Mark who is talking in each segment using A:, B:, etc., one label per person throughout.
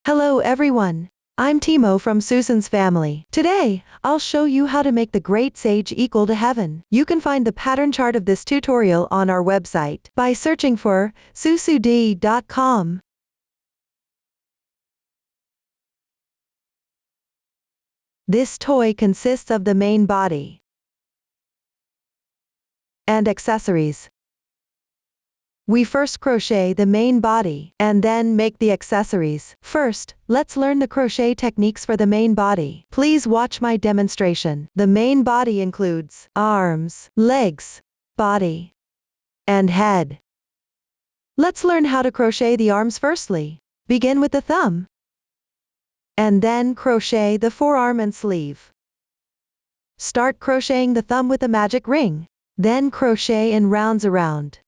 A: Hello everyone. I'm Timo from Susan's family. Today, I'll show you how to make the great sage equal to heaven. You can find the pattern chart of this tutorial on our website by searching for susud.com. This toy consists of the main body and accessories. We first crochet the main body, and then make the accessories. First, let's learn the crochet techniques for the main body. Please watch my demonstration. The main body includes arms, legs, body, and head. Let's learn how to crochet the arms firstly. Begin with the thumb, and then crochet the forearm and sleeve. Start crocheting the thumb with a magic ring, then crochet in rounds around.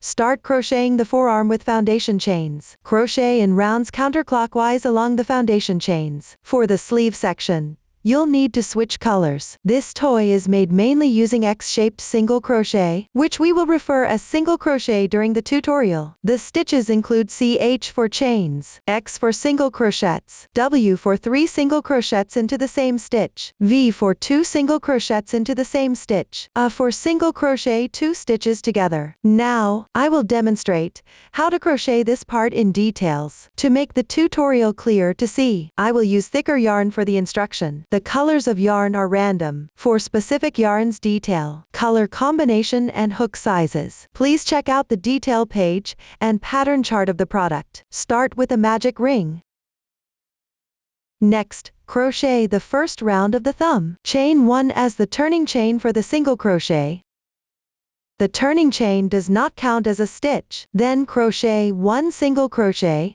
A: Start crocheting the forearm with foundation chains. Crochet in rounds counterclockwise along the foundation chains. For the sleeve section, you'll need to switch colors. This toy is made mainly using X-shaped single crochet, which we will refer as single crochet during the tutorial. The stitches include CH for chains, X for single crochets, W for 3 single crochets into the same stitch, V for 2 single crochets into the same stitch, A for single crochet 2 stitches together. Now, I will demonstrate how to crochet this part in details. To make the tutorial clear to see, I will use thicker yarn for the instruction. The colors of yarn are random. For specific yarns detail, color combination and hook sizes, please check out the detail page and pattern chart of the product. Start with a magic ring. Next, crochet the first round of the thumb. Chain 1 as the turning chain for the single crochet. The turning chain does not count as a stitch. Then crochet 1 single crochet.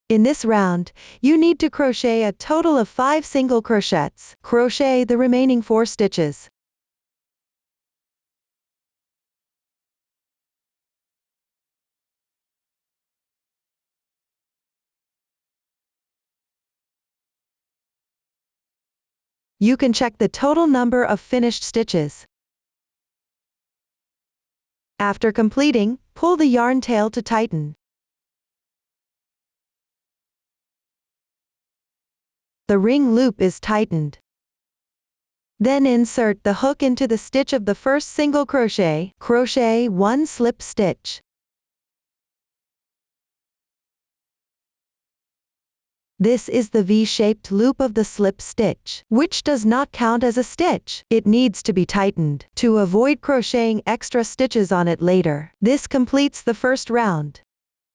A: In this round, you need to crochet a total of 5 single crochets. Crochet the remaining 4 stitches. You can check the total number of finished stitches. After completing, pull the yarn tail to tighten. The ring loop is tightened. Then insert the hook into the stitch of the first single crochet. Crochet 1 slip stitch. This is the V-shaped loop of the slip stitch, which does not count as a stitch. It needs to be tightened to avoid crocheting extra stitches on it later. This completes the first round.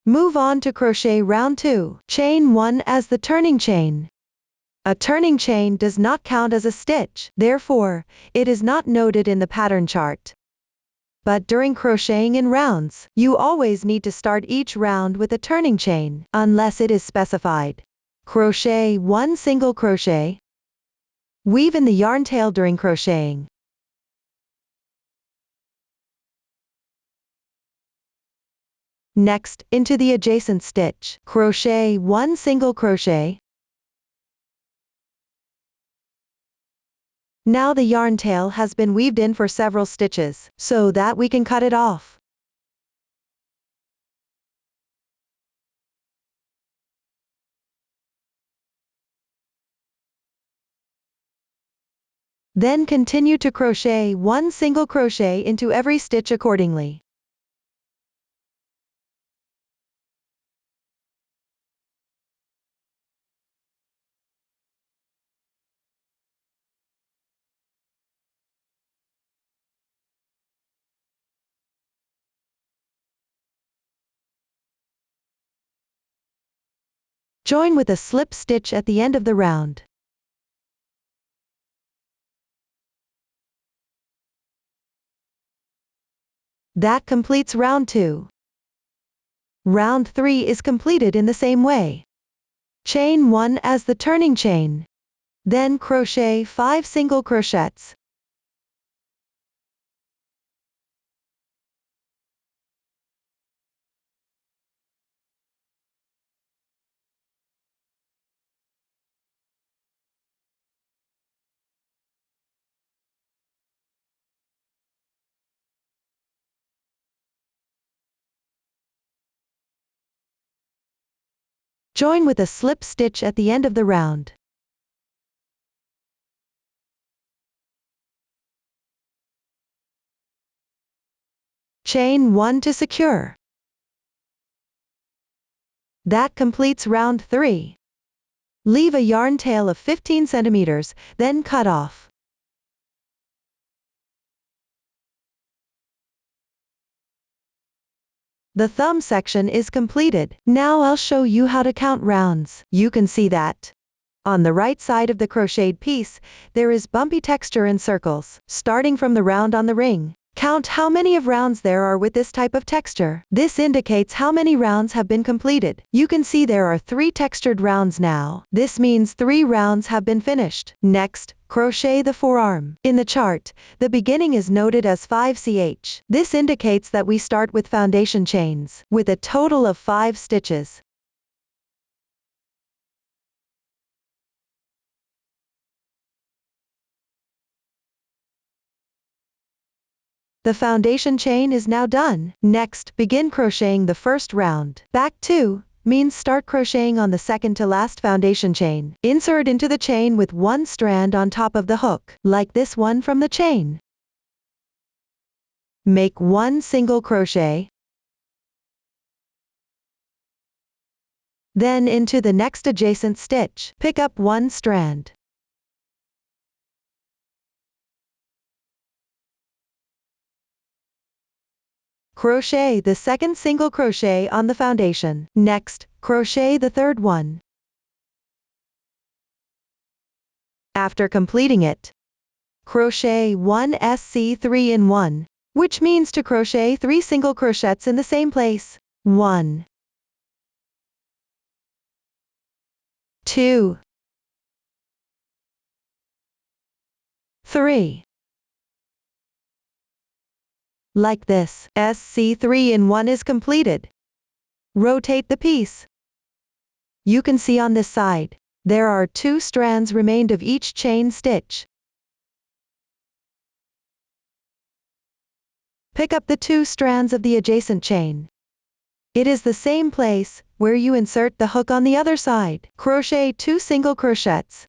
A: Move on to crochet round 2. Chain 1 as the turning chain. A turning chain does not count as a stitch, therefore, it is not noted in the pattern chart. But during crocheting in rounds, you always need to start each round with a turning chain, unless it is specified. Crochet 1 single crochet. Weave in the yarn tail during crocheting. Next, into the adjacent stitch, crochet 1 single crochet. Now the yarn tail has been weaved in for several stitches, so that we can cut it off. Then continue to crochet 1 single crochet into every stitch accordingly. Join with a slip stitch at the end of the round. That completes round 2. Round 3 is completed in the same way. Chain 1 as the turning chain. Then crochet 5 single crochets. Join with a slip stitch at the end of the round. Chain 1 to secure. That completes round 3. Leave a yarn tail of 15 centimeters, then cut off. The thumb section is completed. Now I'll show you how to count rounds. You can see that on the right side of the crocheted piece, there is bumpy texture in circles. Starting from the round on the ring, count how many of rounds there are with this type of texture. This indicates how many rounds have been completed. You can see there are 3 textured rounds now. This means 3 rounds have been finished. Next, crochet the forearm. In the chart, the beginning is noted as 5ch. This indicates that we start with foundation chains, with a total of 5 stitches. The foundation chain is now done. Next, begin crocheting the first round. Back 2 means start crocheting on the second to last foundation chain. Insert into the chain with 1 strand on top of the hook, like this one from the chain. Make 1 single crochet. Then into the next adjacent stitch, pick up 1 strand. Crochet the second single crochet on the foundation. Next, crochet the third one. After completing it, crochet 1 SC3 in 1, which means to crochet 3 single crochets in the same place. 1, 2, 3. Like this, SC3 in 1 is completed. Rotate the piece. You can see on this side, there are 2 strands remained of each chain stitch. Pick up the 2 strands of the adjacent chain. It is the same place where you insert the hook on the other side. Crochet 2 single crochets.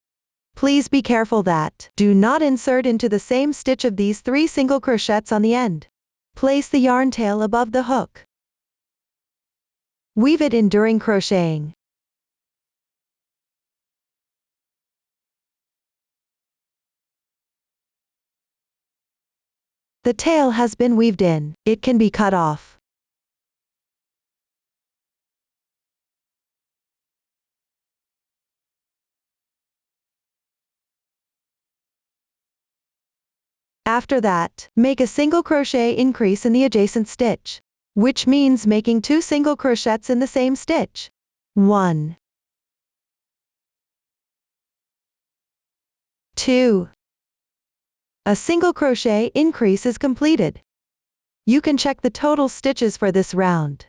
A: Please be careful that do not insert into the same stitch of these 3 single crochets on the end. Place the yarn tail above the hook. Weave it in during crocheting. The tail has been weaved in. It can be cut off. After that, make a single crochet increase in the adjacent stitch, which means making 2 single crochets in the same stitch. 1, 2. A single crochet increase is completed. You can check the total stitches for this round.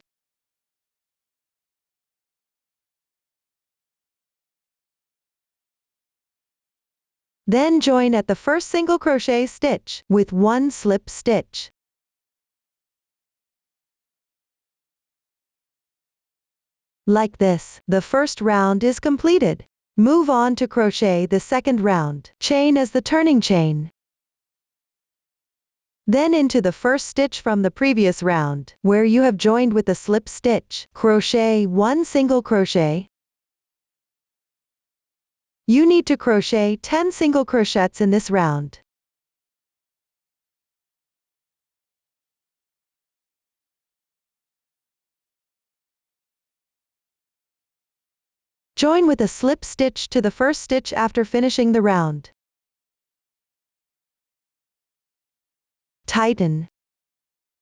A: Then join at the first single crochet stitch with 1 slip stitch. Like this, the first round is completed. Move on to crochet the second round. Chain as the turning chain. Then into the first stitch from the previous round, where you have joined with a slip stitch. Crochet 1 single crochet. You need to crochet 10 single crochets in this round. Join with a slip stitch to the first stitch after finishing the round. Tighten.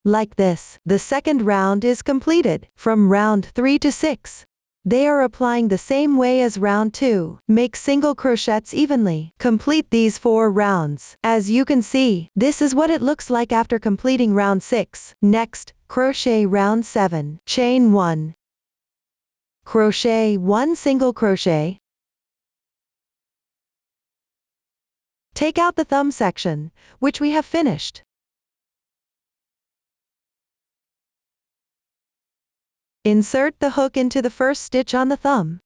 A: Like this, the second round is completed. From round 3 to 6. They are applying the same way as round 2. Make single crochets evenly. Complete these 4 rounds. As you can see, this is what it looks like after completing round 6. Next, crochet round 7. Chain 1. Crochet 1 single crochet. Take out the thumb section, which we have finished. Insert the hook into the first stitch on the thumb.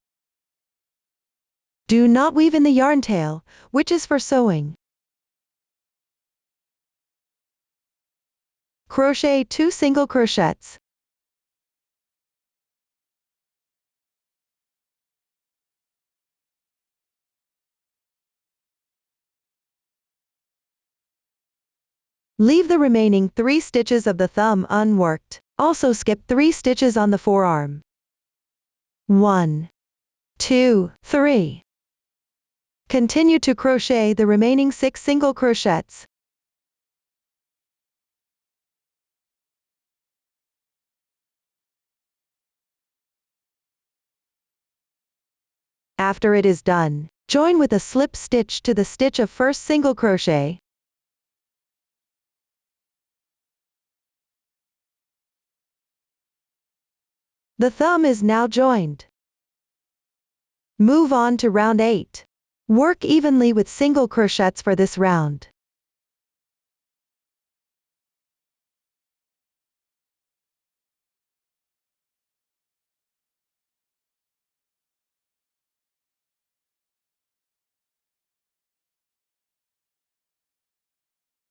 A: Do not weave in the yarn tail, which is for sewing. Crochet 2 single crochets. Leave the remaining 3 stitches of the thumb unworked. Also skip 3 stitches on the forearm. 1, 2, 3. Continue to crochet the remaining 6 single crochets. After it is done, join with a slip stitch to the stitch of first single crochet. The thumb is now joined. Move on to round 8. Work evenly with single crochets for this round.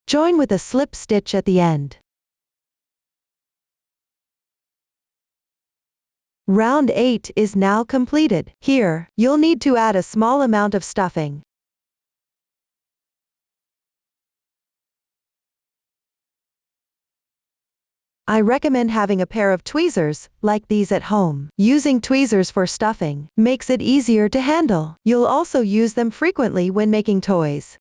A: Join with a slip stitch at the end. Round 8 is now completed. Here, you'll need to add a small amount of stuffing. I recommend having a pair of tweezers, like these at home. Using tweezers for stuffing makes it easier to handle. You'll also use them frequently when making toys.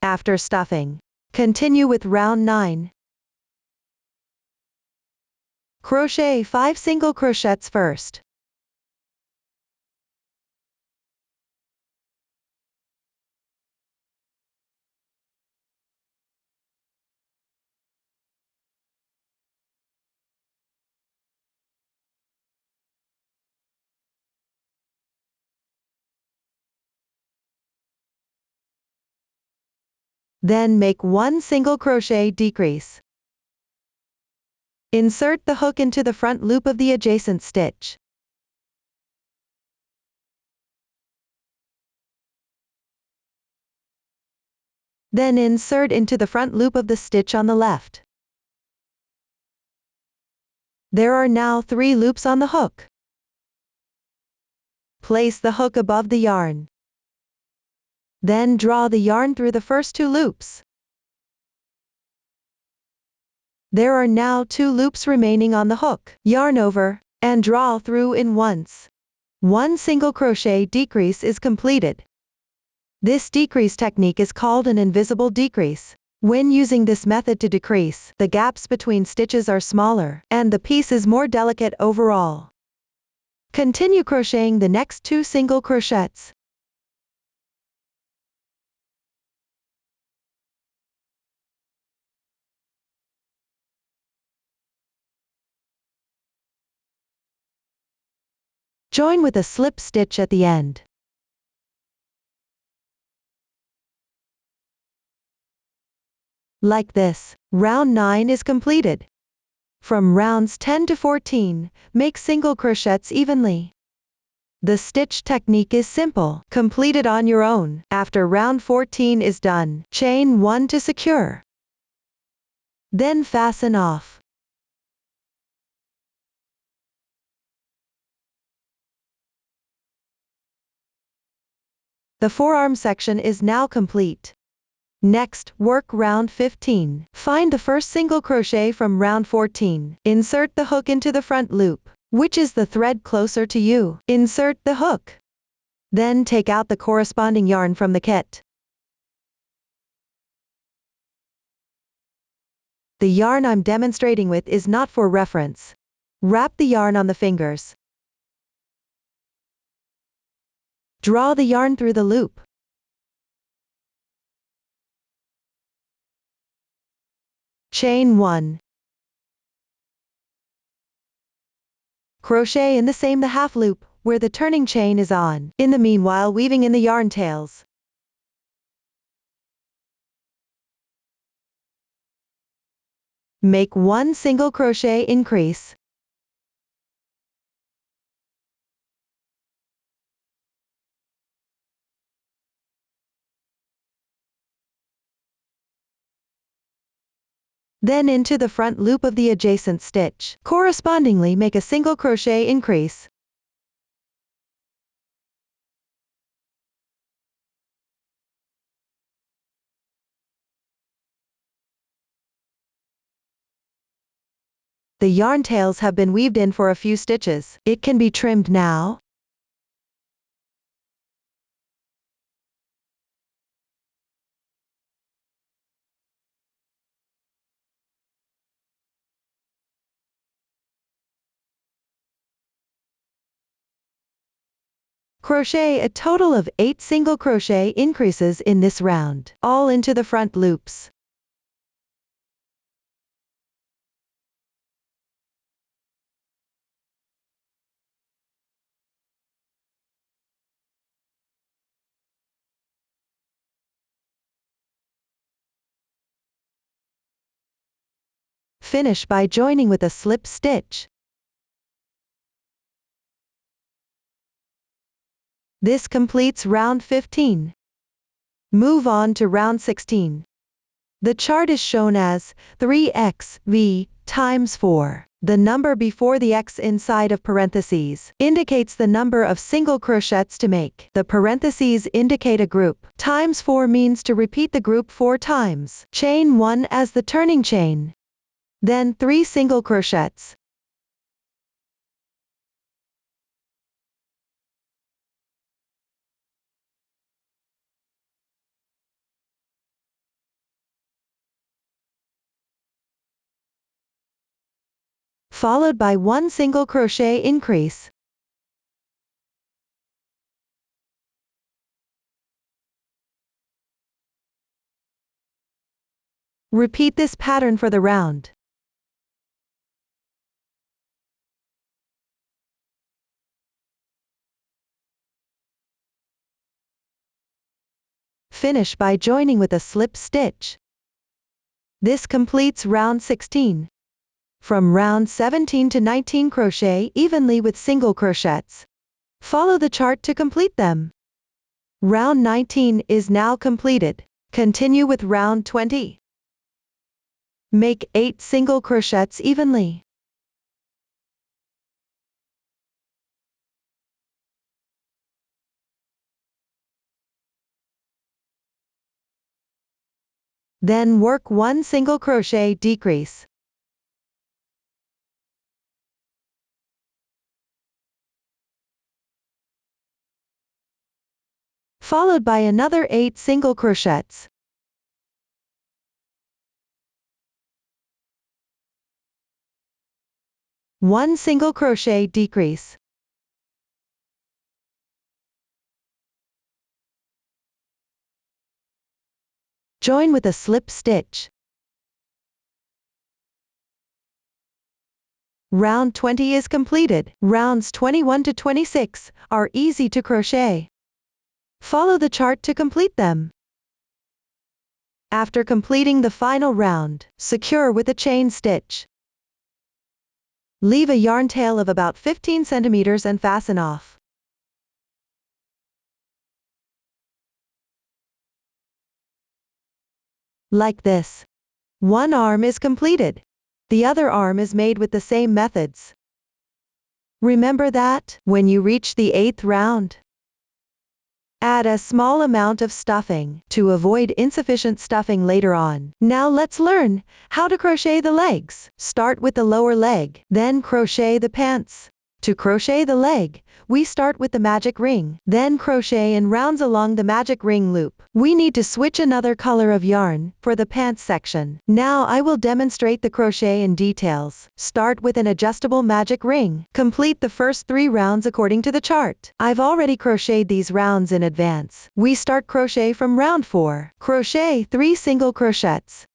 A: After stuffing, continue with round 9. Crochet 5 single crochets first. Then make 1 single crochet decrease. Insert the hook into the front loop of the adjacent stitch. Then insert into the front loop of the stitch on the left. There are now 3 loops on the hook. Place the hook above the yarn. Then draw the yarn through the first 2 loops. There are now 2 loops remaining on the hook. Yarn over, and draw through in once. 1 single crochet decrease is completed. This decrease technique is called an invisible decrease. When using this method to decrease, the gaps between stitches are smaller, and the piece is more delicate overall. Continue crocheting the next 2 single crochets. Join with a slip stitch at the end. Like this, round 9 is completed. From rounds 10 to 14, make single crochets evenly. The stitch technique is simple. Complete it on your own. After round 14 is done, chain 1 to secure. Then fasten off. The forearm section is now complete. Next, work round 15. Find the first single crochet from round 14. Insert the hook into the front loop, which is the thread closer to you. Insert the hook. Then take out the corresponding yarn from the kit. The yarn I'm demonstrating with is not for reference. Wrap the yarn on the fingers. Draw the yarn through the loop. Chain 1. Crochet in the half loop, where the turning chain is on, in the meanwhile weaving in the yarn tails. Make 1 single crochet increase. Then into the front loop of the adjacent stitch. Correspondingly, make a single crochet increase. The yarn tails have been weaved in for a few stitches. It can be trimmed now. Crochet a total of 8 single crochet increases in this round, all into the front loops. Finish by joining with a slip stitch. This completes round 15. Move on to round 16. The chart is shown as 3xv times 4. The number before the x inside of parentheses indicates the number of single crochets to make. The parentheses indicate a group. Times 4 means to repeat the group 4 times. Chain 1 as the turning chain. Then 3 single crochets. Followed by 1 single crochet increase. Repeat this pattern for the round. Finish by joining with a slip stitch. This completes round 16. From round 17 to 19 crochet evenly with single crochets. Follow the chart to complete them. Round 19 is now completed. Continue with round 20. Make 8 single crochets evenly. Then work 1 single crochet decrease. Followed by another 8 single crochets. One single crochet decrease. Join with a slip stitch. Round 20 is completed. Rounds 21 to 26 are easy to crochet. Follow the chart to complete them. After completing the final round, secure with a chain stitch. Leave a yarn tail of about 15 centimeters and fasten off. Like this. One arm is completed. The other arm is made with the same methods. Remember that, when you reach the 8th round, add a small amount of stuffing to avoid insufficient stuffing later on. Now let's learn how to crochet the legs. Start with the lower leg, then crochet the pants. To crochet the leg, we start with the magic ring, then crochet in rounds along the magic ring loop. We need to switch another color of yarn for the pants section. Now I will demonstrate the crochet in details. Start with an adjustable magic ring. Complete the first 3 rounds according to the chart. I've already crocheted these rounds in advance. We start crochet from round 4. Crochet 3 single crochets.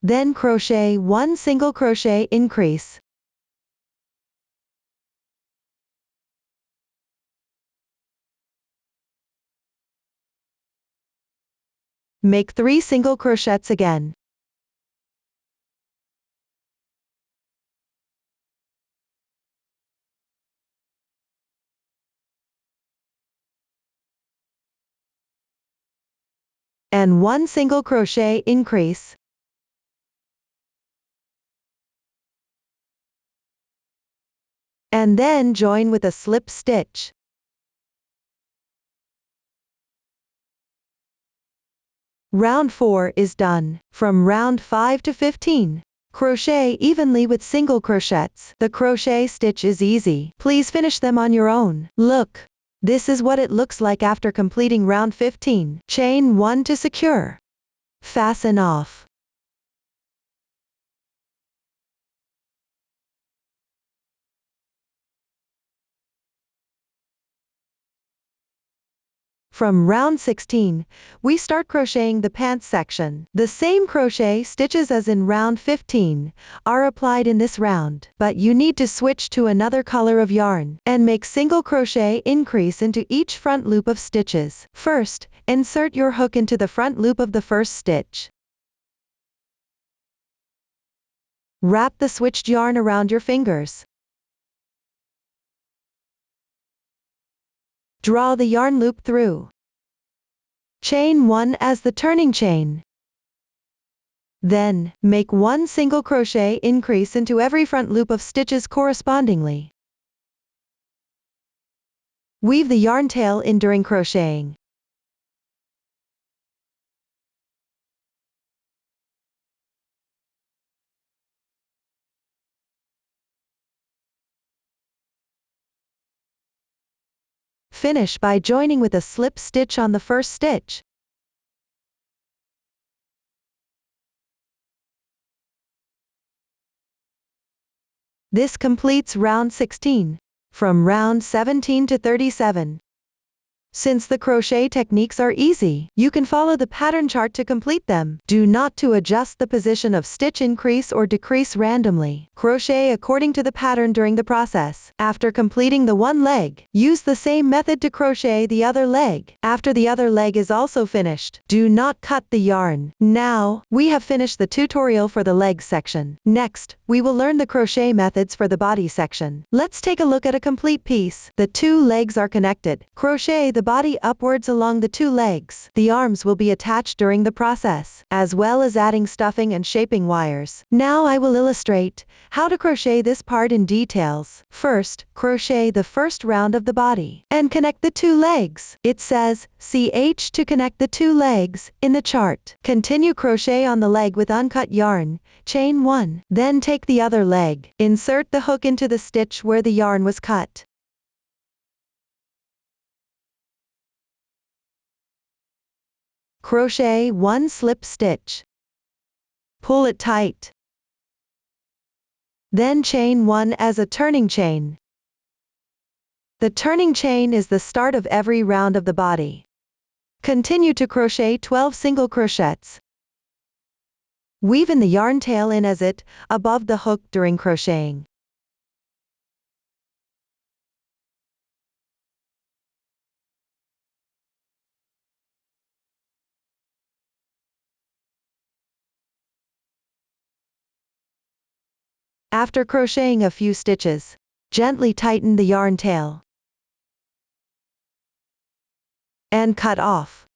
A: Then crochet 1 single crochet increase. Make 3 single crochets again. And 1 single crochet increase. And then join with a slip stitch. Round 4 is done. From round 5 to 15, crochet evenly with single crochets. The crochet stitch is easy. Please finish them on your own. Look. This is what it looks like after completing round 15. Chain 1 to secure. Fasten off. From round 16, we start crocheting the pants section. The same crochet stitches as in round 15 are applied in this round, but you need to switch to another color of yarn and make single crochet increase into each front loop of stitches. First, insert your hook into the front loop of the first stitch. Wrap the switched yarn around your fingers. Draw the yarn loop through. Chain 1 as the turning chain. Then, make 1 single crochet increase into every front loop of stitches correspondingly. Weave the yarn tail in during crocheting. Finish by joining with a slip stitch on the first stitch. This completes round 16. From round 17 to 37. Since the crochet techniques are easy, you can follow the pattern chart to complete them. Do not to adjust the position of stitch increase or decrease randomly. Crochet according to the pattern during the process. After completing the one leg, use the same method to crochet the other leg. After the other leg is also finished, do not cut the yarn. Now, we have finished the tutorial for the leg section. Next, we will learn the crochet methods for the body section. Let's take a look at a complete piece. The 2 legs are connected. Crochet the body upwards along the 2 legs. The arms will be attached during the process, as well as adding stuffing and shaping wires. Now I will illustrate how to crochet this part in details. First, crochet the first round of the body and connect the 2 legs. It says CH to connect the 2 legs in the chart. Continue crochet on the leg with uncut yarn. Chain 1. Then take the other leg. Insert the hook into the stitch where the yarn was cut. Crochet 1 slip stitch. Pull it tight. Then chain 1 as a turning chain. The turning chain is the start of every round of the body. Continue to crochet 12 single crochets. Weave in the yarn tail in as it above the hook during crocheting. After crocheting a few stitches, gently tighten the yarn tail and cut off.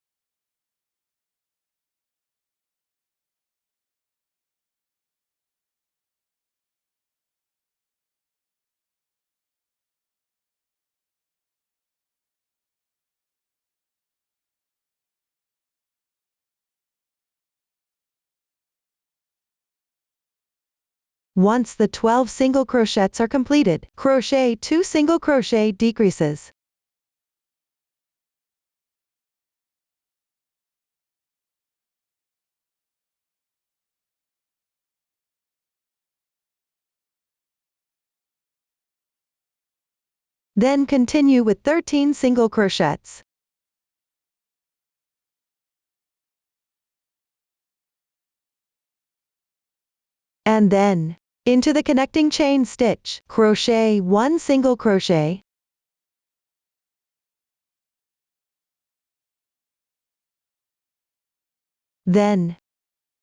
A: Once the 12 single crochets are completed, crochet 2 single crochet decreases. Then continue with 13 single crochets. And then, into the connecting chain stitch, crochet 1 single crochet. Then,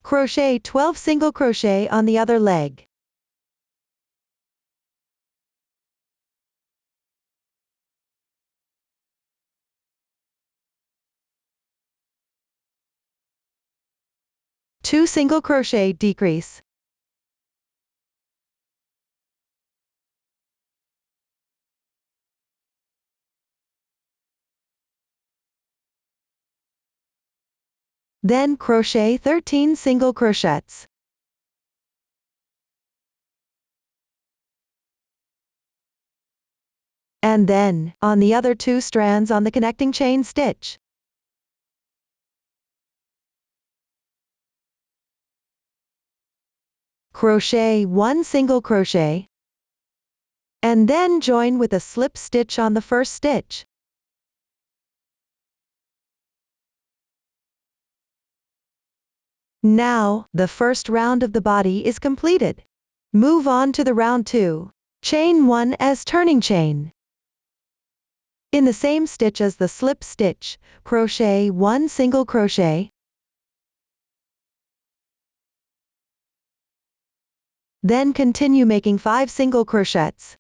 A: crochet 12 single crochet on the other leg. Two single crochet decrease. Then crochet 13 single crochets. And then, on the other two strands on the connecting chain stitch. Crochet 1 single crochet. And then join with a slip stitch on the first stitch. Now, the first round of the body is completed. Move on to the round 2. Chain 1 as turning chain. In the same stitch as the slip stitch, crochet 1 single crochet. Then continue making 5 single crochets.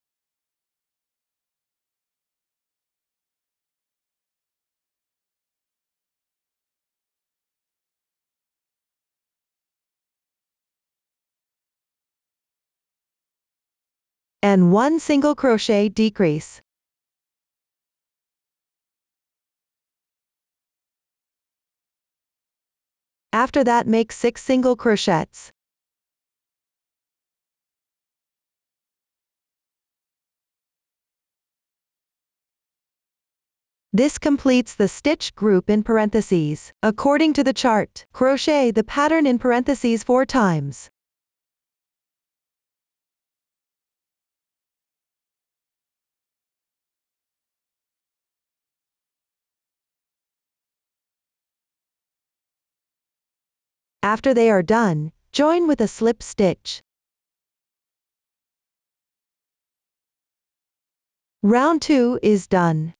A: And 1 single crochet decrease. After that, make 6 single crochets. This completes the stitch group in parentheses. According to the chart, crochet the pattern in parentheses 4 times. After they are done, join with a slip stitch. Round 2 is done.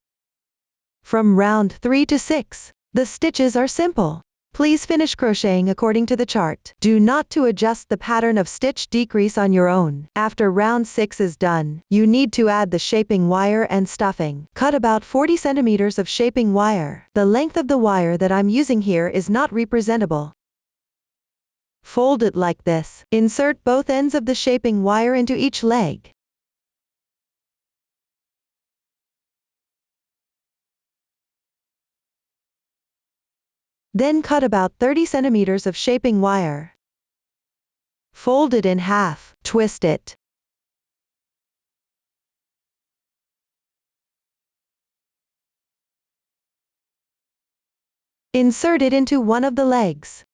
A: From round 3 to 6, the stitches are simple. Please finish crocheting according to the chart. Do not to adjust the pattern of stitch decrease on your own. After round 6 is done, you need to add the shaping wire and stuffing. Cut about 40 centimeters of shaping wire. The length of the wire that I'm using here is not representable. Fold it like this. Insert both ends of the shaping wire into each leg. Then cut about 30 centimeters of shaping wire. Fold it in half, twist it. Insert it into one of the legs.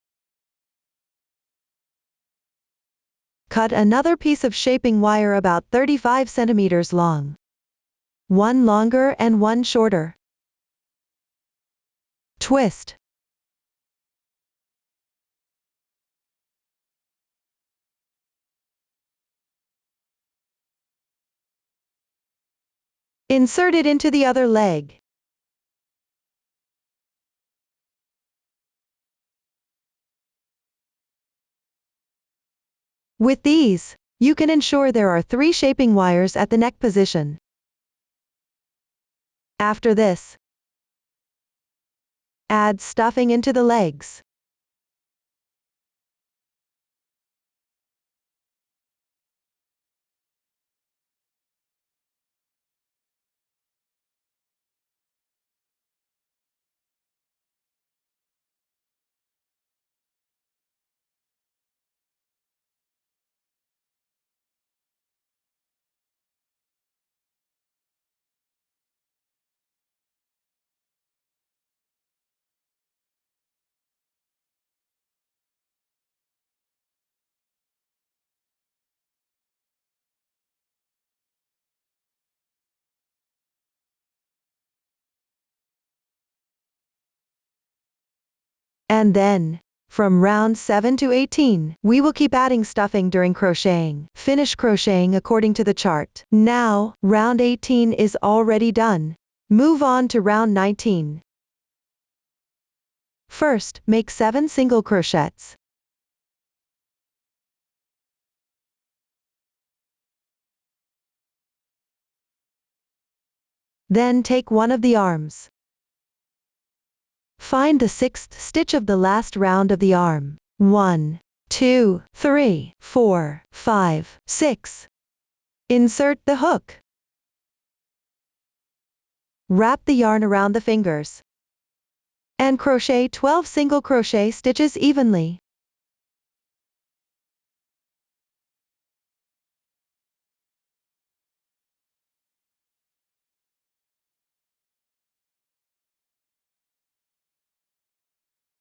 A: Cut another piece of shaping wire about 35 centimeters long. One longer and one shorter. Twist. Insert it into the other leg. With these, you can ensure there are 3 shaping wires at the neck position. After this, add stuffing into the legs. And then, from round 7 to 18, we will keep adding stuffing during crocheting. Finish crocheting according to the chart. Now, round 18 is already done. Move on to round 19. First, make 7 single crochets. Then take one of the arms. Find the 6th stitch of the last round of the arm. 1, 2, 3, 4, 5, 6. Insert the hook. Wrap the yarn around the fingers. And crochet 12 single crochet stitches evenly.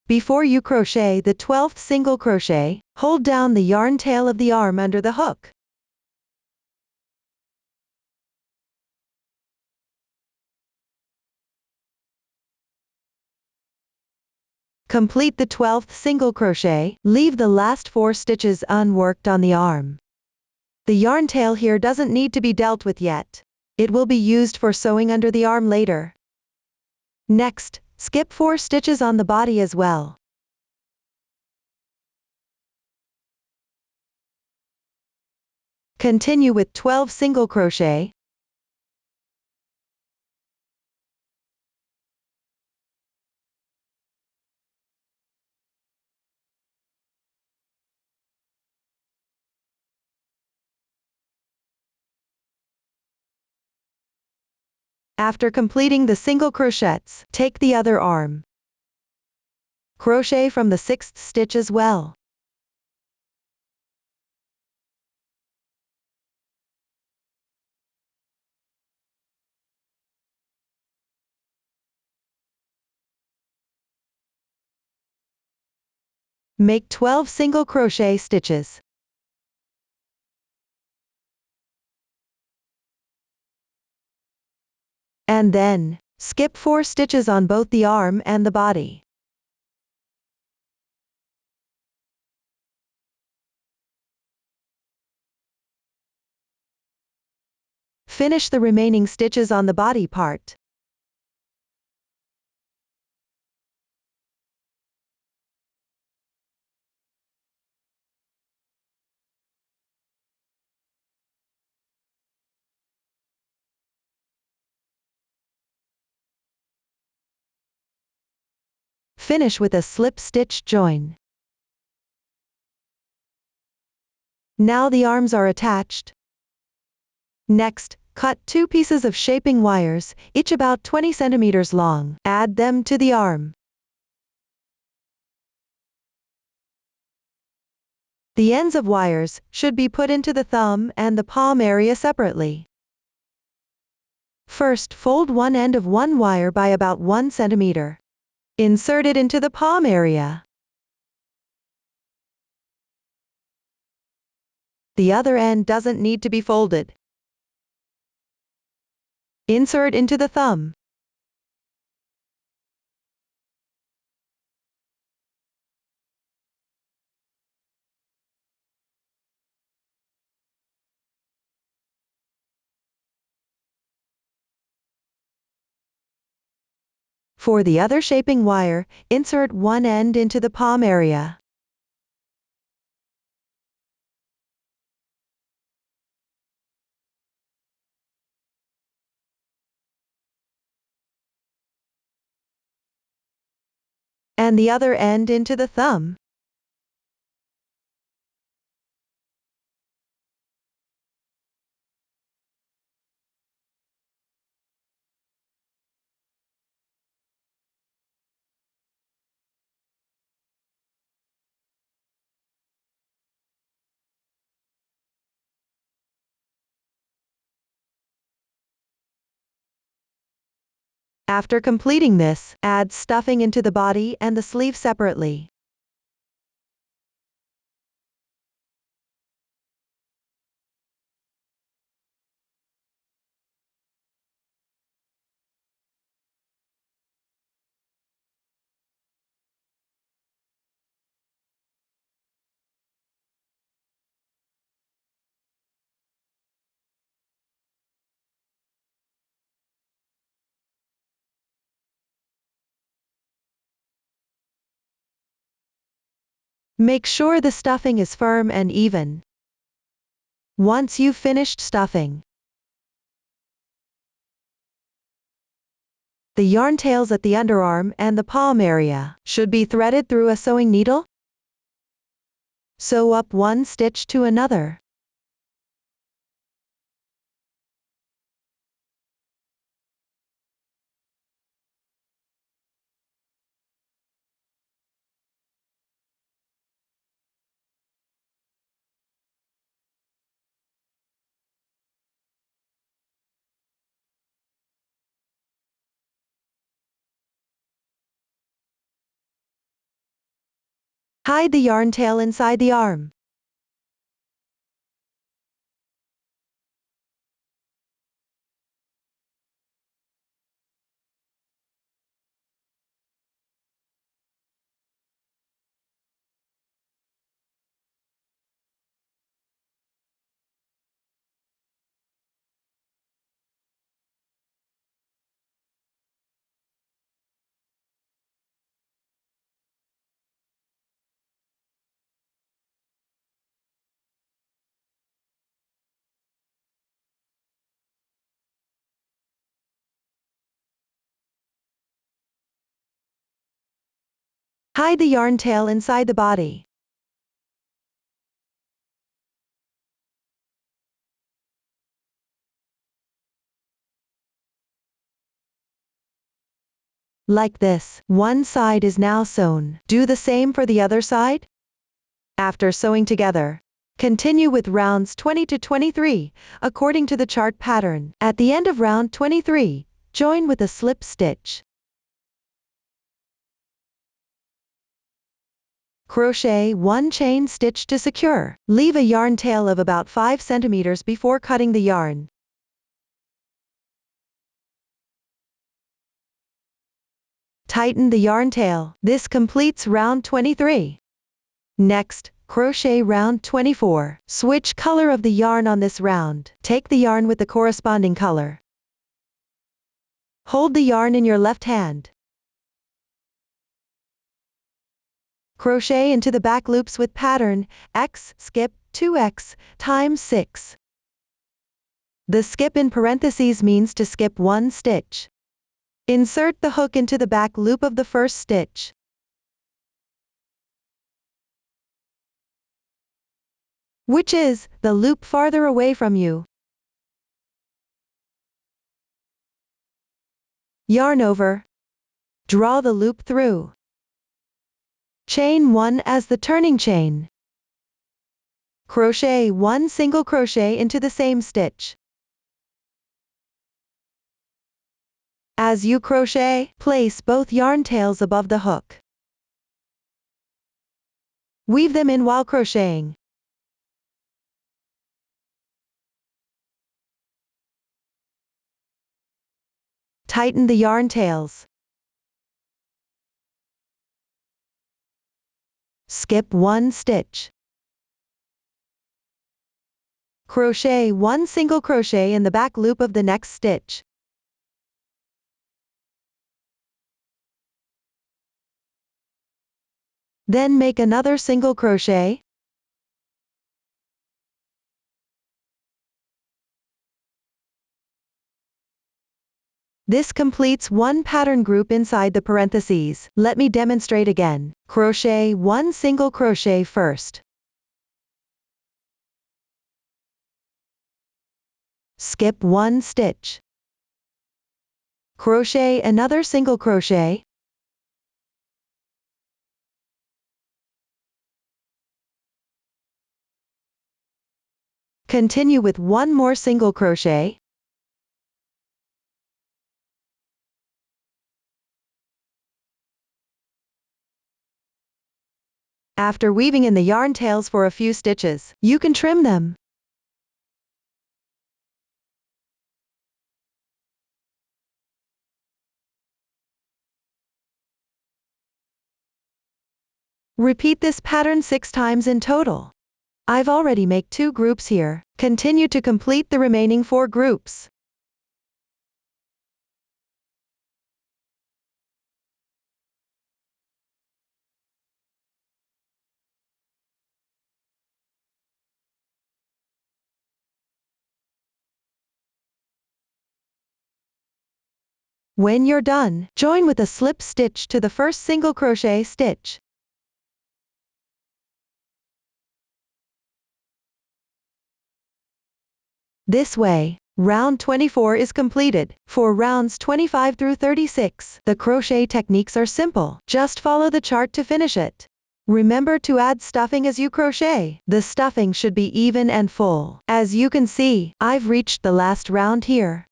A: Before you crochet the 12th single crochet, hold down the yarn tail of the arm under the hook. Complete the 12th single crochet, leave the last 4 stitches unworked on the arm. The yarn tail here doesn't need to be dealt with yet. It will be used for sewing under the arm later. Next, skip 4 stitches on the body as well. Continue with 12 single crochet. After completing the single crochets, take the other arm. Crochet from the 6th stitch as well. Make 12 single crochet stitches. And then, skip 4 stitches on both the arm and the body. Finish the remaining stitches on the body part. Finish with a slip stitch join. Now the arms are attached. Next, cut 2 pieces of shaping wires, each about 20 centimeters long. Add them to the arm. The ends of wires should be put into the thumb and the palm area separately. First, fold one end of one wire by about 1 centimeter. Insert it into the palm area. The other end doesn't need to be folded. Insert into the thumb. For the other shaping wire, insert one end into the palm area. And the other end into the thumb. After completing this, add stuffing into the body and the sleeve separately. Make sure the stuffing is firm and even. Once you've finished stuffing, the yarn tails at the underarm and the palm area should be threaded through a sewing needle. Sew up one stitch to another. Hide the yarn tail inside the arm. Hide the yarn tail inside the body. Like this, one side is now sewn. Do the same for the other side. After sewing together, continue with rounds 20 to 23, according to the chart pattern. At the end of round 23, join with a slip stitch. Crochet one chain stitch to secure. Leave a yarn tail of about 5 centimeters before cutting the yarn. Tighten the yarn tail. This completes round 23. Next, crochet round 24. Switch color of the yarn on this round. Take the yarn with the corresponding color. Hold the yarn in your left hand. Crochet into the back loops with pattern X skip 2x times 6. The skip in parentheses means to skip one stitch. Insert the hook into the back loop of the first stitch. Which is the loop farther away from you. Yarn over. Draw the loop through. Chain 1 as the turning chain. Crochet one single crochet into the same stitch. As you crochet, place both yarn tails above the hook. Weave them in while crocheting. Tighten the yarn tails. Skip one stitch. Crochet one single crochet in the back loop of the next stitch. Then make another single crochet. This completes one pattern group inside the parentheses. Let me demonstrate again. Crochet one single crochet first. Skip one stitch. Crochet another single crochet. Continue with one more single crochet. After weaving in the yarn tails for a few stitches, you can trim them. Repeat this pattern 6 times in total. I've already made 2 groups here. Continue to complete the remaining 4 groups. When you're done, join with a slip stitch to the first single crochet stitch. This way, round 24 is completed. For rounds 25 through 36, the crochet techniques are simple. Just follow the chart to finish it. Remember to add stuffing as you crochet. The stuffing should be even and full. As you can see, I've reached the last round here.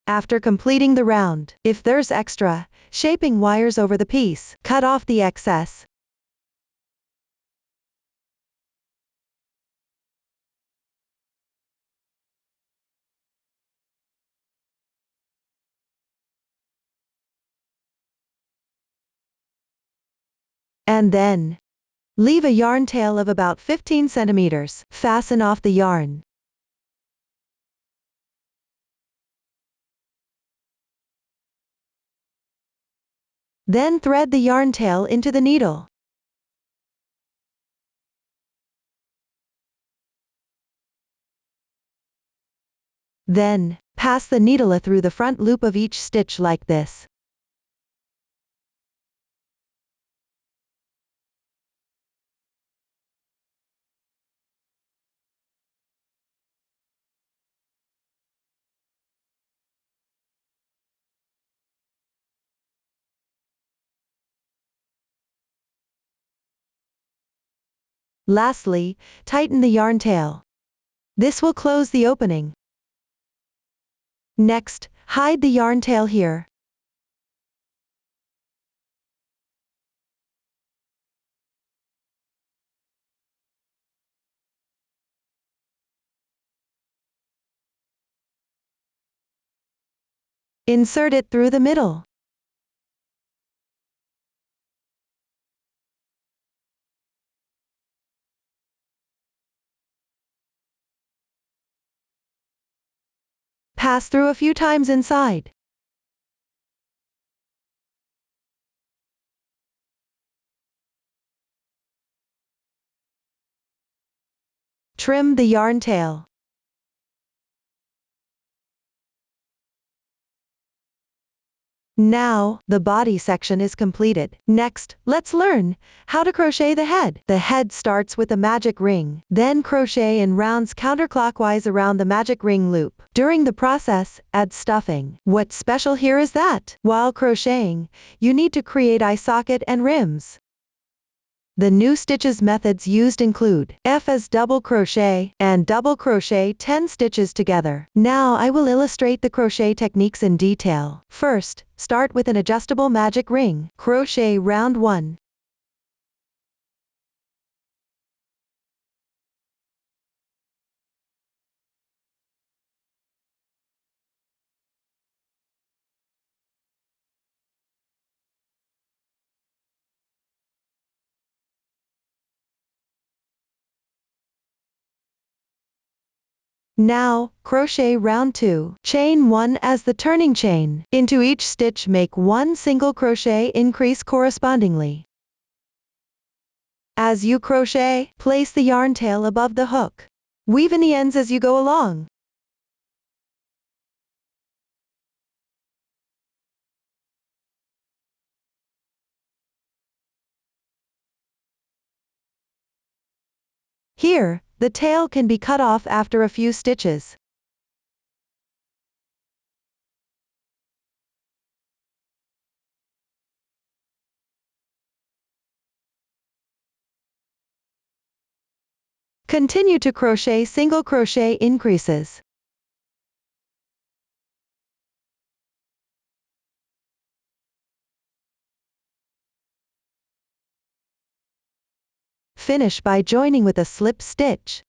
A: After completing the round, if there's extra shaping wires over the piece, cut off the excess. And then, leave a yarn tail of about 15 centimeters. Fasten off the yarn. Then thread the yarn tail into the needle. Then, pass the needle through the front loop of each stitch like this. Lastly, tighten the yarn tail. This will close the opening. Next, hide the yarn tail here. Insert it through the middle. Pass through a few times inside. Trim the yarn tail. Now, the body section is completed. Next, let's learn how to crochet the head. The head starts with a magic ring, then crochet in rounds counterclockwise around the magic ring loop. During the process, add stuffing. What's special here is that, while crocheting, you need to create eye socket and rims. The new stitches methods used include F as double crochet and double crochet 10 stitches together. Now I will illustrate the crochet techniques in detail. First, start with an adjustable magic ring. Crochet round 1. Now, crochet round 2. Chain 1 as the turning chain. Into each stitch make 1 single crochet increase correspondingly. As you crochet, place the yarn tail above the hook. Weave in the ends as you go along. Here, the tail can be cut off after a few stitches. Continue to crochet single crochet increases. Finish by joining with a slip stitch.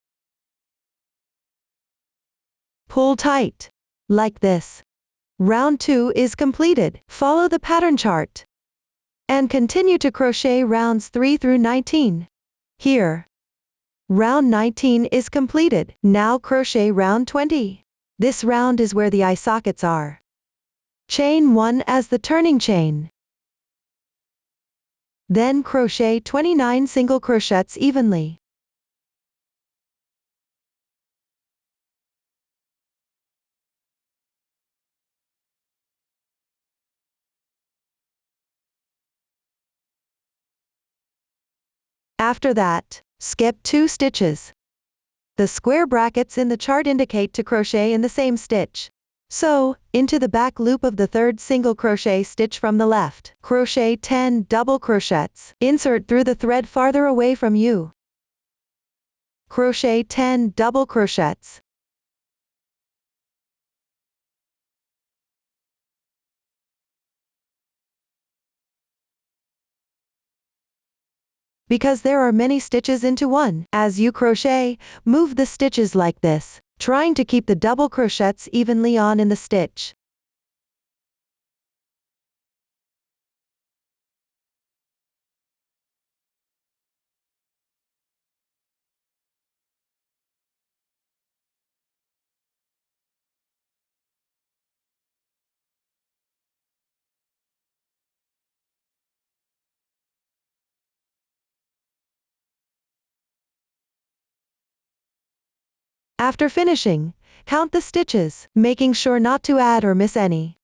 A: Pull tight. Like this. Round 2 is completed. Follow the pattern chart. And continue to crochet rounds 3 through 19. Here. Round 19 is completed. Now crochet round 20. This round is where the eye sockets are. Chain 1 as the turning chain. Then crochet 29 single crochets evenly. After that, skip 2 stitches. The square brackets in the chart indicate to crochet in the same stitch. So, into the back loop of the third single crochet stitch from the left, crochet 10 double crochets, insert through the thread farther away from you. Crochet 10 double crochets. Because there are many stitches into one, as you crochet, move the stitches like this, trying to keep the double crochets evenly on in the stitch. After finishing, count the stitches, making sure not to add or miss any.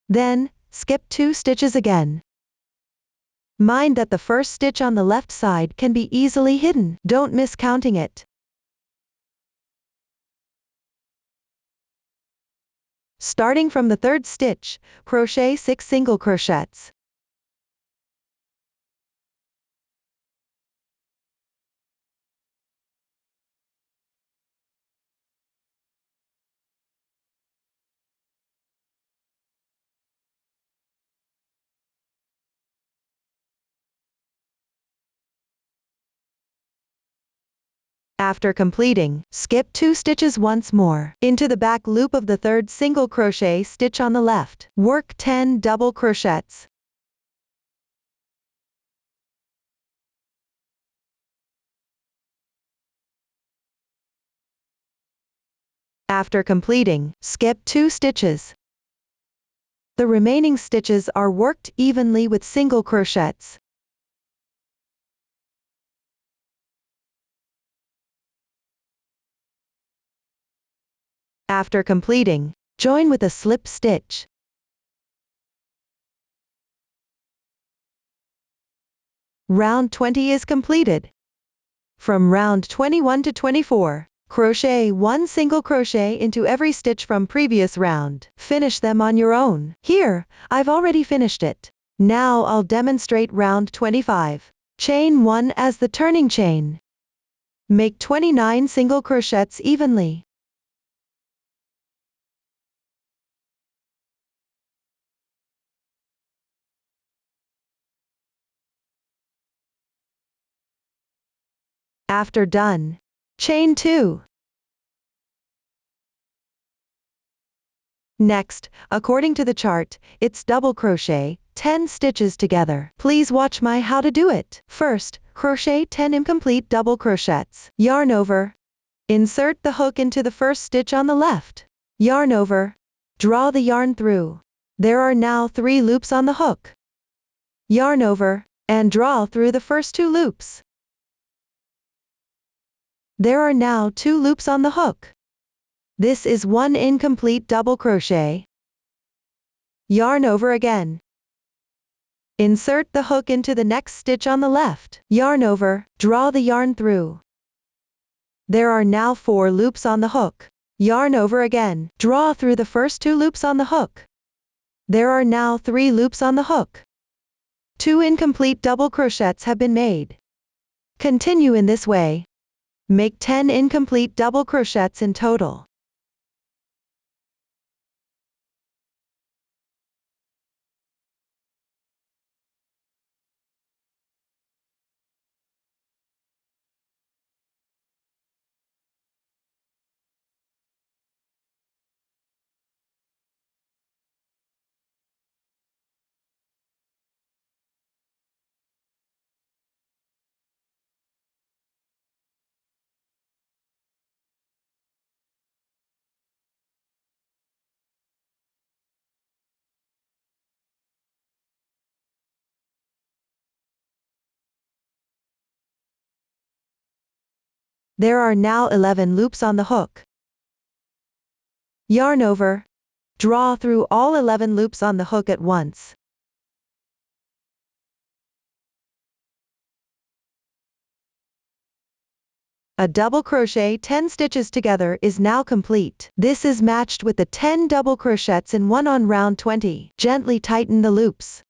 A: Then, skip 2 stitches again. Mind that the first stitch on the left side can be easily hidden, don't miss counting it. Starting from the third stitch, crochet 6 single crochets. After completing, skip 2 stitches once more, into the back loop of the third single crochet stitch on the left. Work 10 double crochets. After completing, skip 2 stitches. The remaining stitches are worked evenly with single crochets. After completing, join with a slip stitch. Round 20 is completed. From round 21 to 24, crochet 1 single crochet into every stitch from previous round. Finish them on your own. Here, I've already finished it. Now I'll demonstrate round 25. Chain 1 as the turning chain. Make 29 single crochets evenly. After done, chain 2. Next, according to the chart, it's double crochet 10 stitches together. Please watch my how to do it. First, crochet 10 incomplete double crochets. Yarn over. Insert the hook into the first stitch on the left. Yarn over. Draw the yarn through. There are now 3 loops on the hook. Yarn over, and draw through the first 2 loops. There are now 2 loops on the hook. This is 1 incomplete double crochet. Yarn over again. Insert the hook into the next stitch on the left. Yarn over, draw the yarn through. There are now 4 loops on the hook. Yarn over again, draw through the first 2 loops on the hook. There are now 3 loops on the hook. 2 incomplete double crochets have been made. Continue in this way. Make 10 incomplete double crochets in total. There are now 11 loops on the hook. Yarn over. Draw through all 11 loops on the hook at once. A double crochet 10 stitches together is now complete. This is matched with the 10 double crochets in one on round 20. Gently tighten the loops.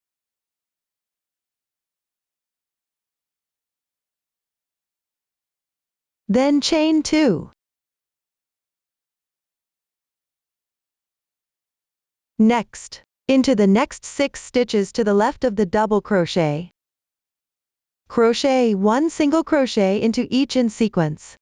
A: Then chain 2. Next, into the next 6 stitches to the left of the double crochet. Crochet 1 single crochet into each in sequence.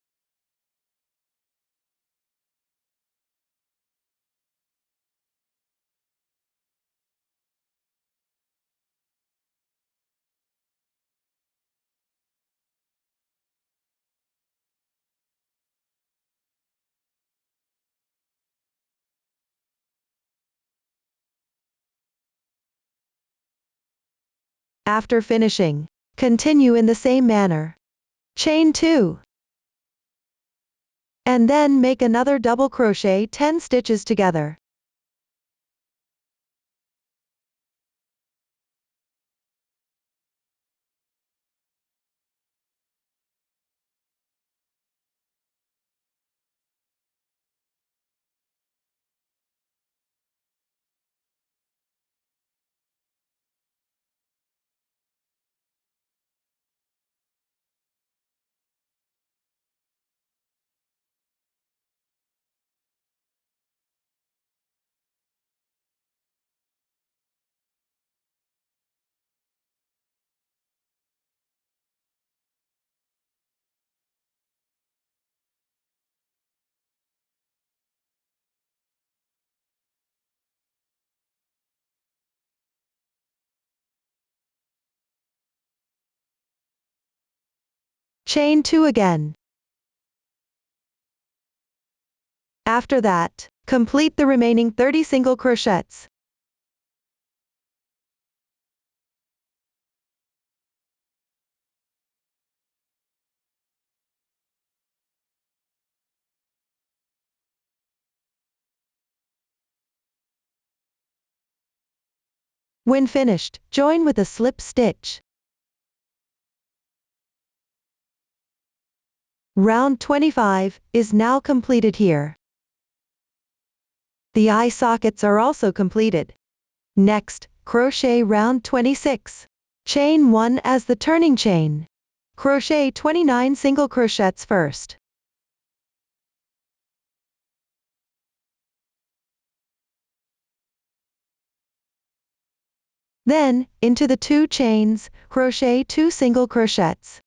A: After finishing, continue in the same manner. Chain 2. And then make another double crochet 10 stitches together. Chain 2 again. After that, complete the remaining 30 single crochets. When finished, join with a slip stitch. Round 25 is now completed here. The eye sockets are also completed. Next, crochet round 26. Chain 1 as the turning chain. Crochet 29 single crochets first. Then, into the 2 chains, crochet 2 single crochets.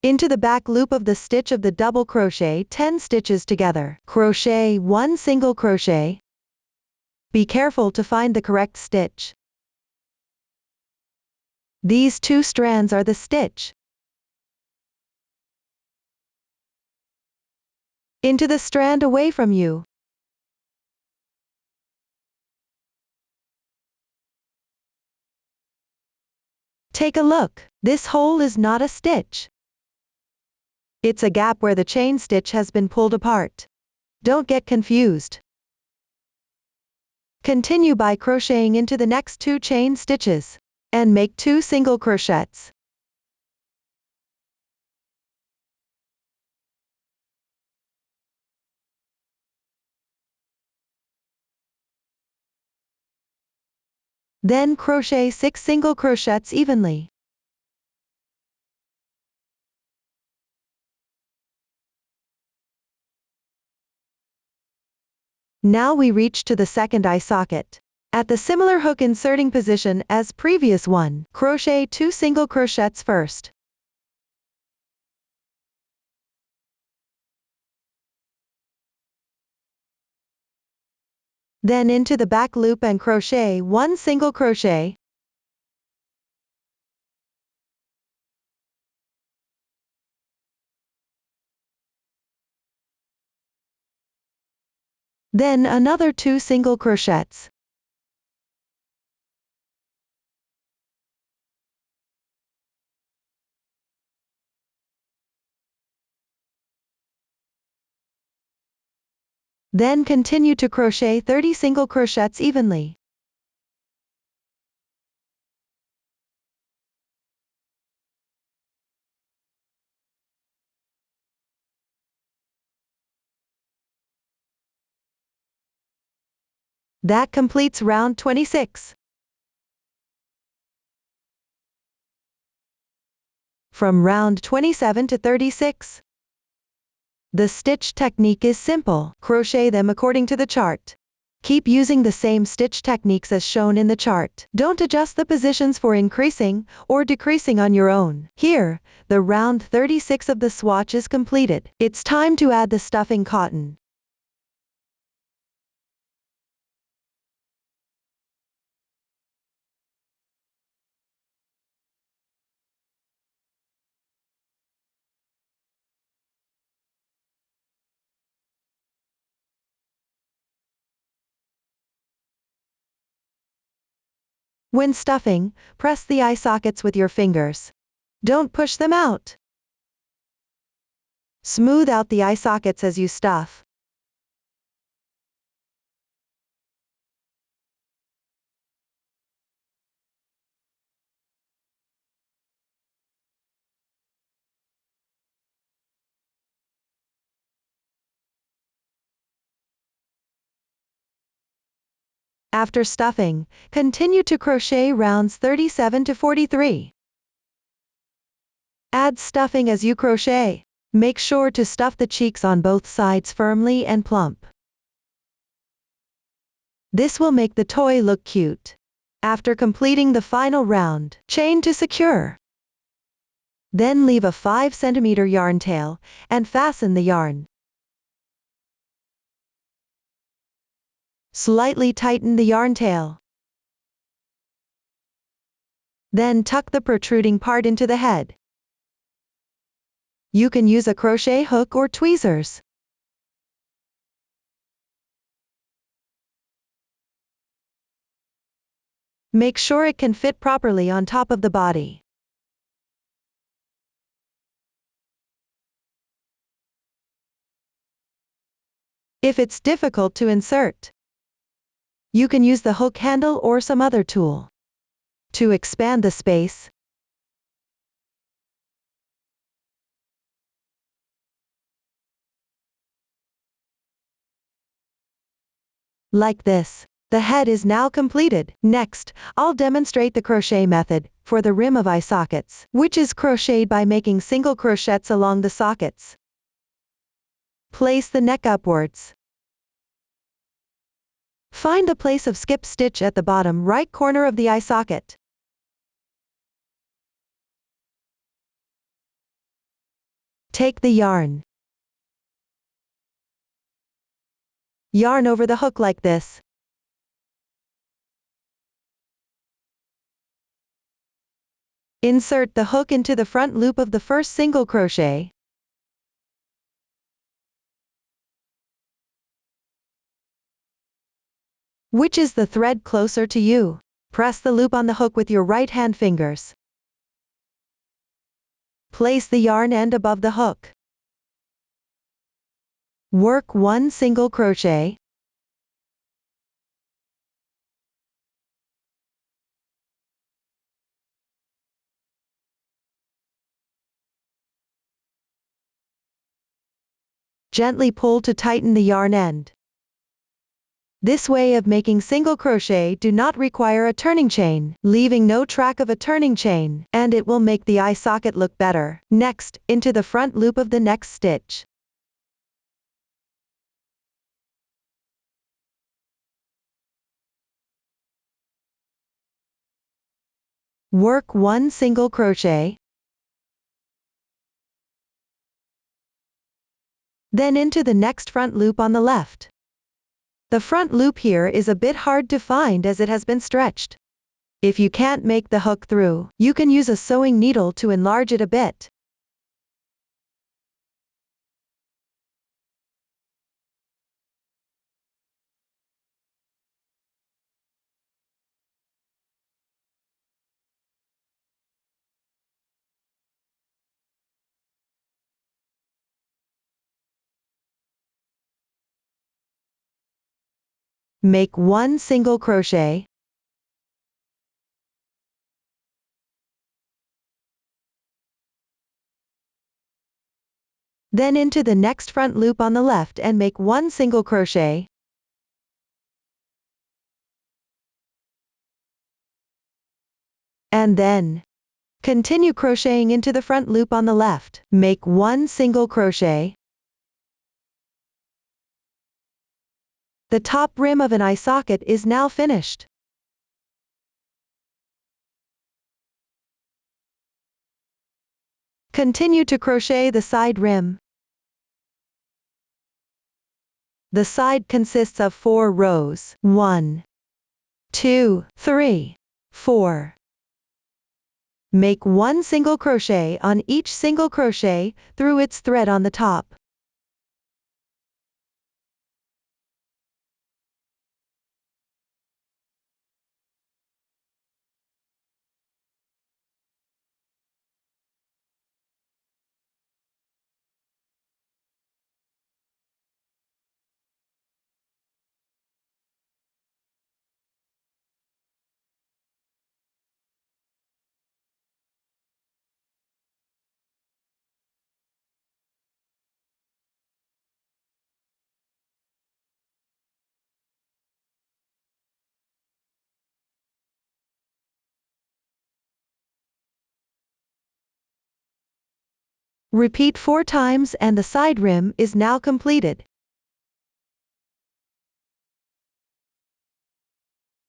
A: Into the back loop of the stitch of the double crochet 10 stitches together. Crochet 1 single crochet. Be careful to find the correct stitch. These 2 strands are the stitch. Into the strand away from you. Take a look, this hole is not a stitch. It's a gap where the chain stitch has been pulled apart. Don't get confused. Continue by crocheting into the next 2 chain stitches, and make 2 single crochets. Then crochet 6 single crochets evenly. Now we reach to the second eye socket. At the similar hook inserting position as previous one, crochet 2 single crochets first. Then into the back loop and crochet 1 single crochet. Then another 2 single crochets. Then continue to crochet 30 single crochets evenly. That completes round 26. From round 27 to 36. The stitch technique is simple. Crochet them according to the chart. Keep using the same stitch techniques as shown in the chart. Don't adjust the positions for increasing or decreasing on your own. Here, the round 36 of the swatch is completed. It's time to add the stuffing cotton. When stuffing, press the eye sockets with your fingers. Don't push them out. Smooth out the eye sockets as you stuff. After stuffing, continue to crochet rounds 37 to 43. Add stuffing as you crochet. Make sure to stuff the cheeks on both sides firmly and plump. This will make the toy look cute. After completing the final round, chain to secure. Then leave a 5 cm yarn tail, and fasten the yarn. Slightly tighten the yarn tail. Then tuck the protruding part into the head. You can use a crochet hook or tweezers. Make sure it can fit properly on top of the body. If it's difficult to insert, you can use the hook handle or some other tool. To expand the space, like this. The head is now completed. Next, I'll demonstrate the crochet method for the rim of eye sockets, which is crocheted by making single crochets along the sockets. Place the neck upwards. Find the place of skip stitch at the bottom right corner of the eye socket. Take the yarn. Yarn over the hook like this. Insert the hook into the front loop of the first single crochet. Which is the thread closer to you? Press the loop on the hook with your right hand fingers. Place the yarn end above the hook. Work 1 single crochet. Gently pull to tighten the yarn end. This way of making single crochet do not require a turning chain, leaving no track of a turning chain, and it will make the eye socket look better. Next, into the front loop of the next stitch. Work 1 single crochet. Then into the next front loop on the left. The front loop here is a bit hard to find as it has been stretched. If you can't make the hook through, you can use a sewing needle to enlarge it a bit. make 1 single crochet, then into the next front loop on the left and make 1 single crochet, and then continue crocheting into the front loop on the left, make 1 single crochet. The top rim of an eye socket is now finished. Continue to crochet the side rim. The side consists of 4 rows. 1, 2, 3, 4. Make 1 single crochet on each single crochet through its thread on the top. Repeat 4 times and the side rim is now completed.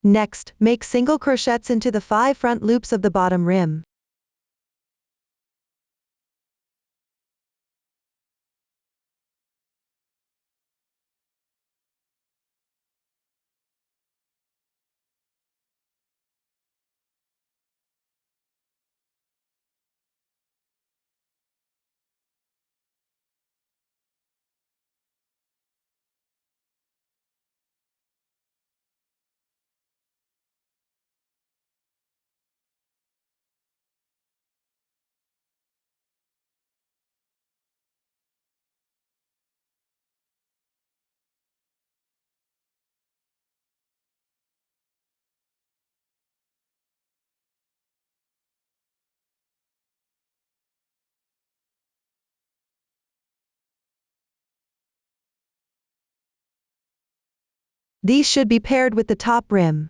A: Next, make single crochets into the 5 front loops of the bottom rim. These should be paired with the top rim.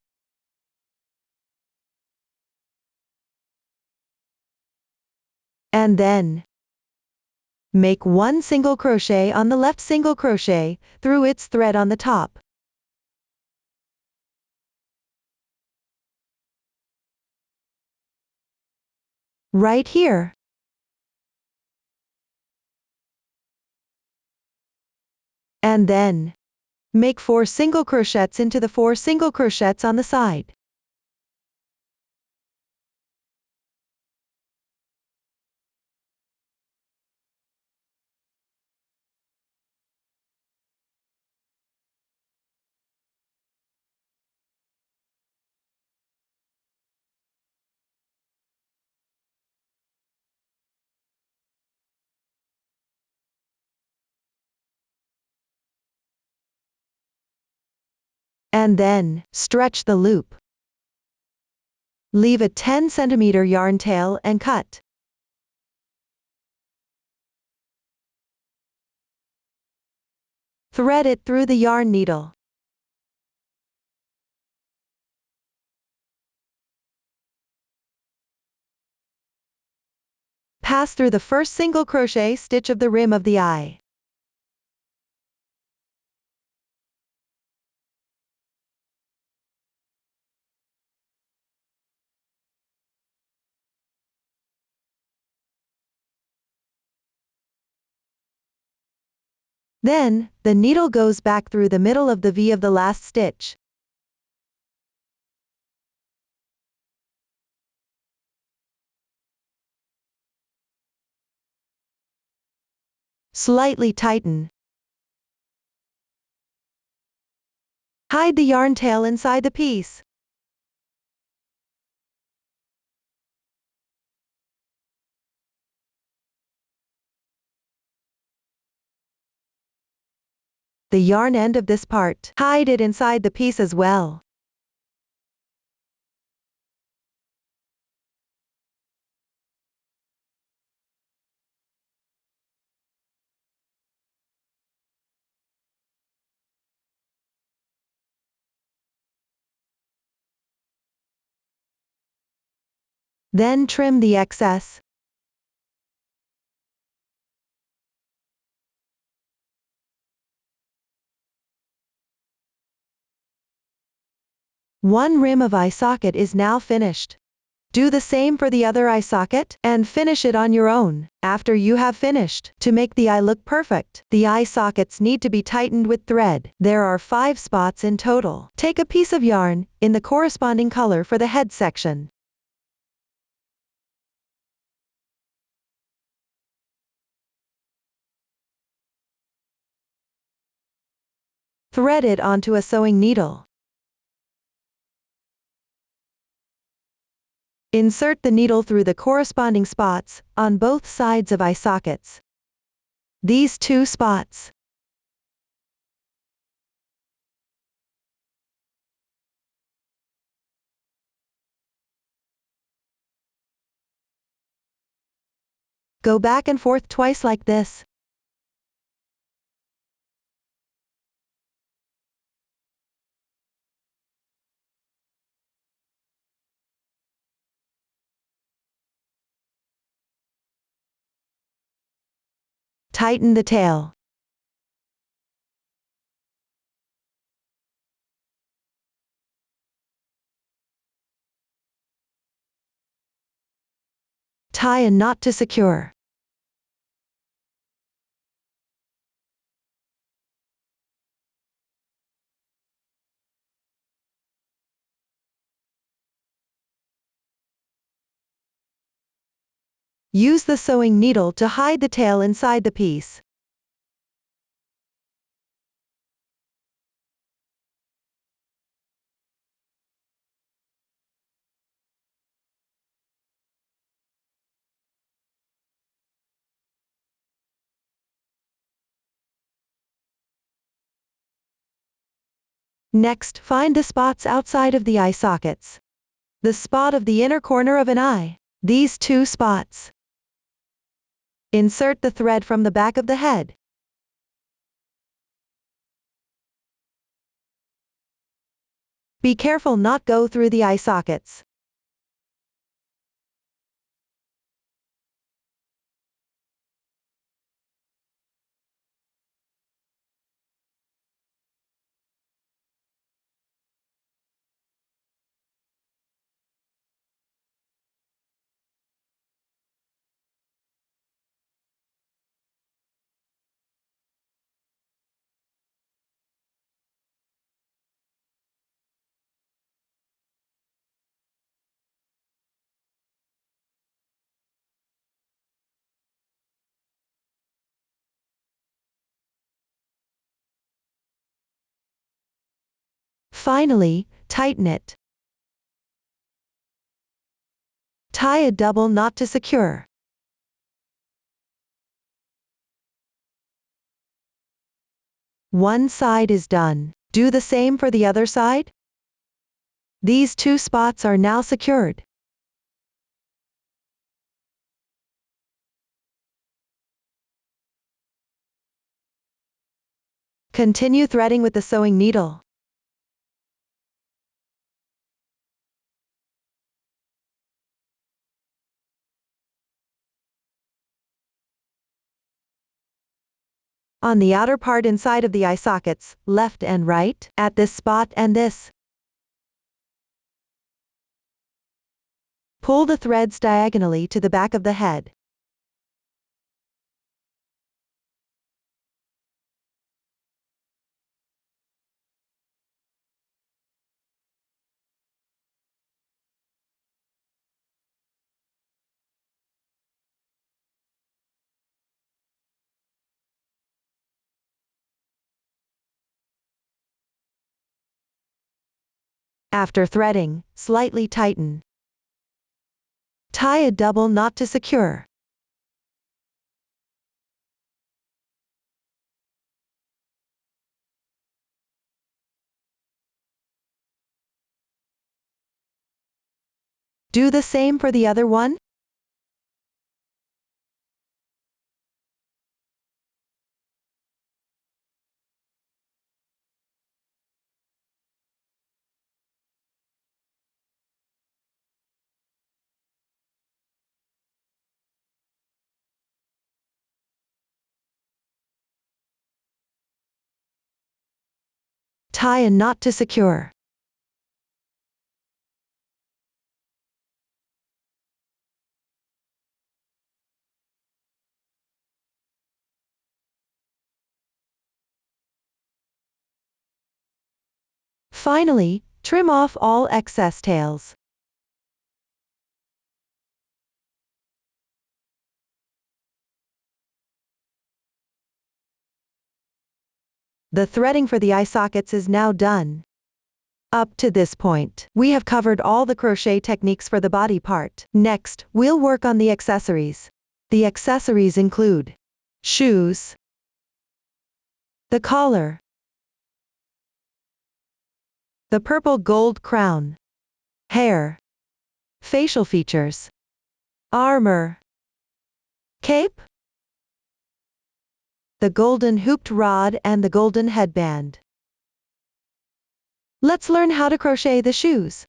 A: And then make 1 single crochet on the left single crochet through its thread on the top. Right here. And then make 4 single crochets into the 4 single crochets on the side. And then stretch the loop. Leave a 10 cm yarn tail and cut. Thread it through the yarn needle. Pass through the first single crochet stitch of the rim of the eye. Then, the needle goes back through the middle of the V of the last stitch. Slightly tighten. Hide the yarn tail inside the piece. the yarn end of this part. Hide it inside the piece as well. Then trim the excess. One rim of eye socket is now finished. Do the same for the other eye socket, and finish it on your own. After you have finished, to make the eye look perfect, the eye sockets need to be tightened with thread. There are 5 spots in total. Take a piece of yarn, in the corresponding color for the head section. Thread it onto a sewing needle. Insert the needle through the corresponding spots, on both sides of eye sockets. These 2 spots. Go back and forth twice like this. Tighten the tail. Tie a knot to secure. Use the sewing needle to hide the tail inside the piece. Next, find the spots outside of the eye sockets. The spot of the inner corner of an eye. These 2 spots. Insert the thread from the back of the head. Be careful not go through the eye sockets. Finally, tighten it. Tie a double knot to secure. One side is done. Do the same for the other side. These 2 spots are now secured. Continue threading with the sewing needle. On the outer part inside of the eye sockets, left and right, at this spot and this. Pull the threads diagonally to the back of the head. After threading, slightly tighten. Tie a double knot to secure. Do the same for the other one. Tie a knot to secure. Finally, trim off all excess tails. The threading for the eye sockets is now done. Up to this point, we have covered all the crochet techniques for the body part. Next, we'll work on the accessories. The accessories include shoes, the collar, the purple gold crown, hair, facial features, armor, cape, the golden hooped rod and the golden headband. Let's learn how to crochet the shoes.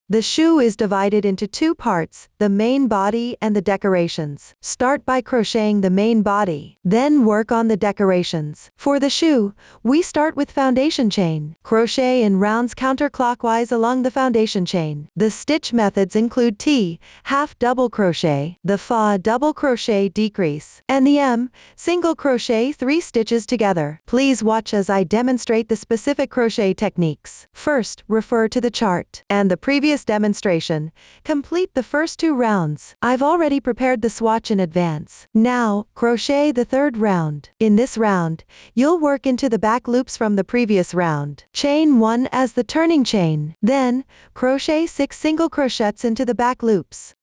A: The shoe is divided into two parts, the main body and the decorations. Start by crocheting the main body, then work on the decorations. For the shoe, we start with foundation chain. Crochet in rounds counterclockwise along the foundation chain. The stitch methods include T, half double crochet, the Fa double crochet decrease, and the M, single crochet 3 stitches together. Please watch as I demonstrate the specific crochet techniques. First, refer to the chart and the previous demonstration. Complete the first 2 rounds. I've already prepared the swatch in advance. Now, crochet the third round. In this round, you'll work into the back loops from the previous round. Chain 1 as the turning chain. Then, crochet 6 single crochets into the back loops.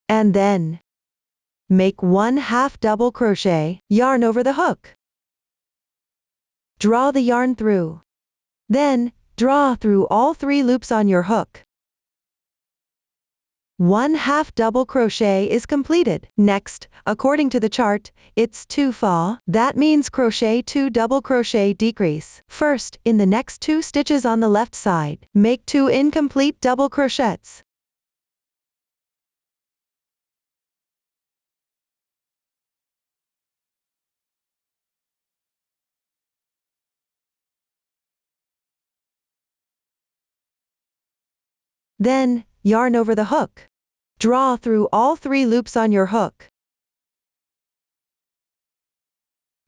A: And then, make 1 half double crochet, yarn over the hook. Draw the yarn through. Then, draw through all 3 loops on your hook. 1 half double crochet is completed. Next, according to the chart, it's 2 Fa. That means crochet 2 double crochet decrease. First, in the next 2 stitches on the left side, make 2 incomplete double crochets. Then, yarn over the hook. Draw through all 3 loops on your hook.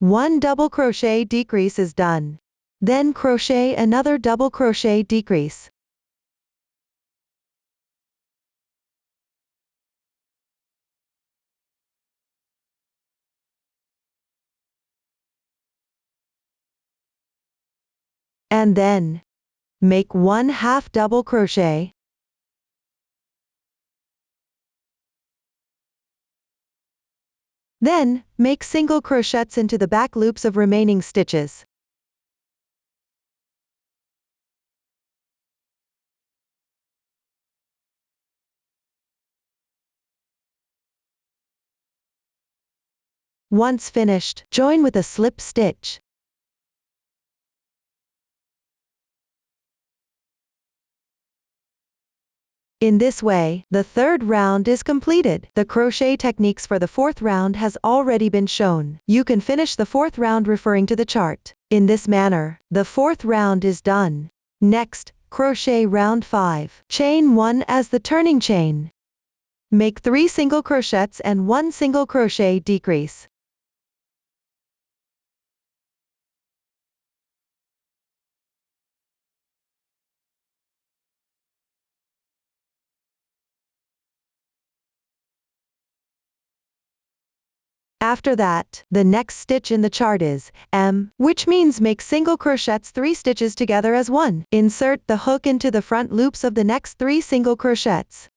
A: 1 double crochet decrease is done. Then crochet another double crochet decrease. And then, make 1 half double crochet. Then, make single crochets into the back loops of remaining stitches. Once finished, join with a slip stitch. In this way, the third round is completed. The crochet techniques for the fourth round has already been shown. You can finish the fourth round referring to the chart. In this manner, the fourth round is done. Next, crochet round 5. Chain 1 as the turning chain. Make 3 single crochets and 1 single crochet decrease. After that, the next stitch in the chart is M, which means make single crochets 3 stitches together as one. Insert the hook into the front loops of the next 3 single crochets.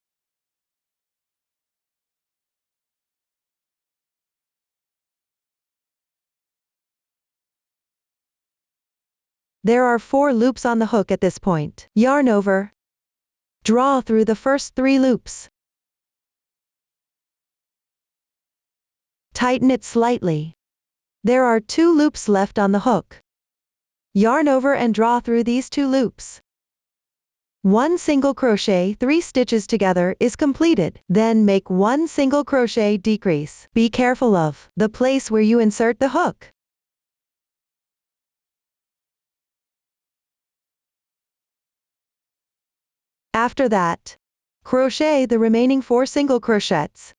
A: There are 4 loops on the hook at this point. Yarn over, Draw through the first 3 loops. Tighten it slightly. There are 2 loops left on the hook. Yarn over and draw through these 2 loops. 1 single crochet 3 stitches together is completed. Then make 1 single crochet decrease. Be careful of the place where you insert the hook. After that, crochet the remaining 4 single crochets.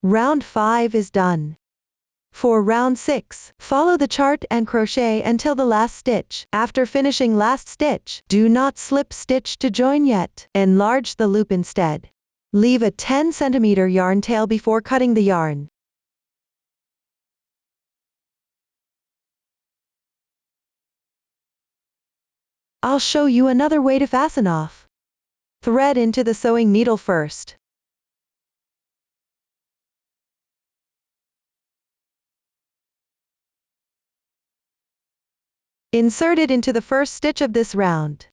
A: Round 5 is done. For round 6, follow the chart and crochet until the last stitch. After finishing last stitch, do not slip stitch to join yet. Enlarge the loop instead. Leave a 10 cm yarn tail before cutting the yarn. I'll show you another way to fasten off. Thread into the sewing needle first. Insert it into the first stitch of this round.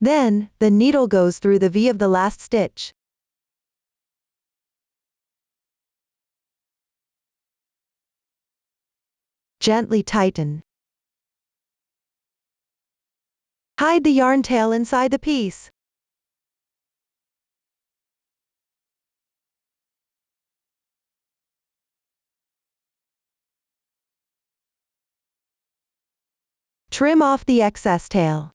A: Then, the needle goes through the V of the last stitch. Gently tighten. Hide the yarn tail inside the piece. Trim off the excess tail.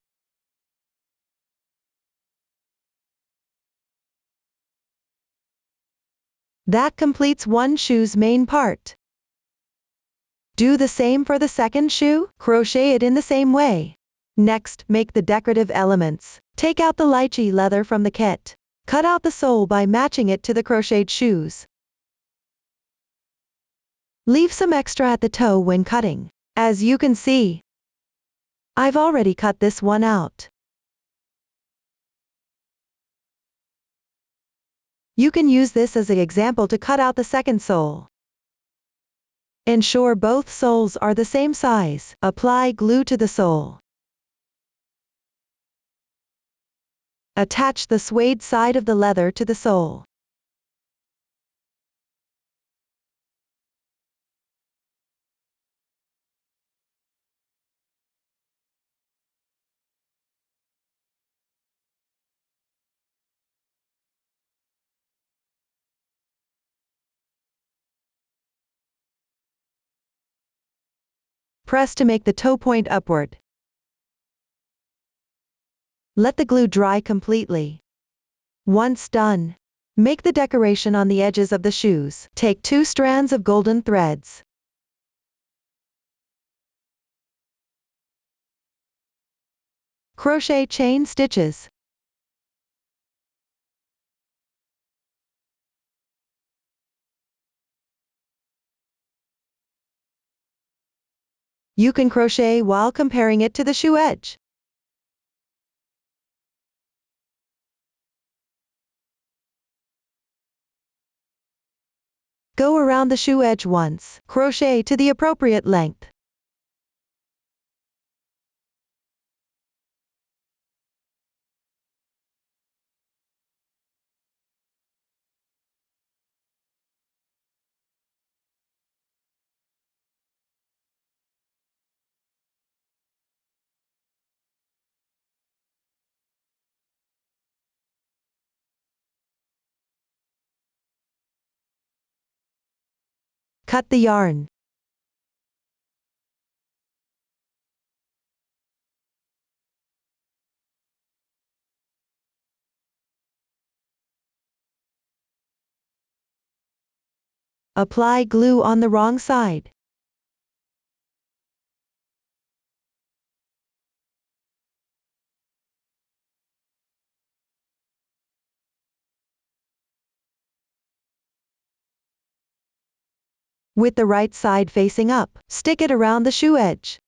A: That completes one shoe's main part. Do the same for the second shoe, crochet it in the same way. Next, make the decorative elements. Take out the lychee leather from the kit. Cut out the sole by matching it to the crocheted shoes. Leave some extra at the toe when cutting. As you can see, I've already cut this one out. You can use this as an example to cut out the second sole. Ensure both soles are the same size. Apply glue to the sole. Attach the suede side of the leather to the sole. Press to make the toe point upward. Let the glue dry completely. Once done, make the decoration on the edges of the shoes. Take 2 strands of golden threads. Crochet chain stitches. You can crochet while comparing it to the shoe edge. Go around the shoe edge once. Crochet to the appropriate length. Cut the yarn. Apply glue on the wrong side. With the right side facing up, stick it around the shoe edge.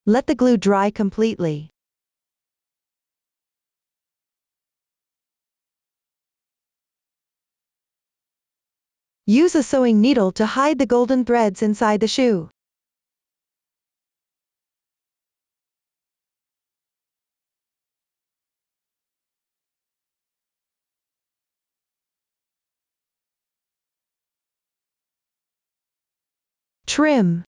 A: Let the glue dry completely. Use a sewing needle to hide the golden threads inside the shoe. Trim.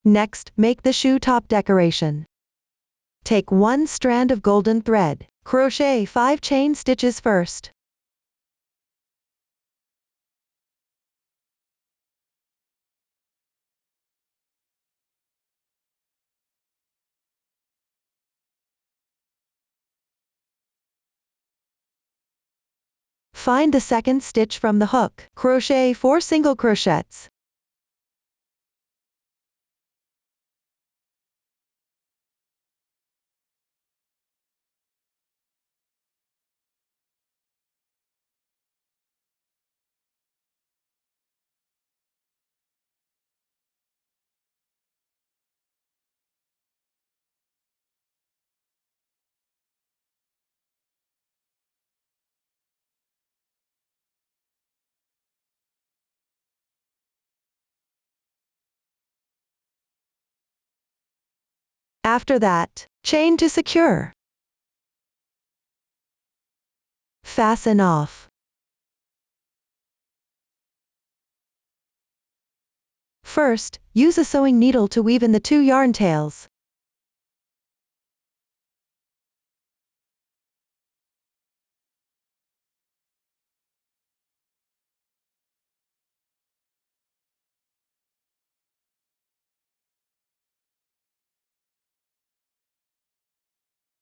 A: Next, make the shoe top decoration. Take one strand of golden thread. Crochet 5 chain stitches first. Find the second stitch from the hook. Crochet 4 single crochets. After that, chain to secure. Fasten off. First, use a sewing needle to weave in the 2 yarn tails.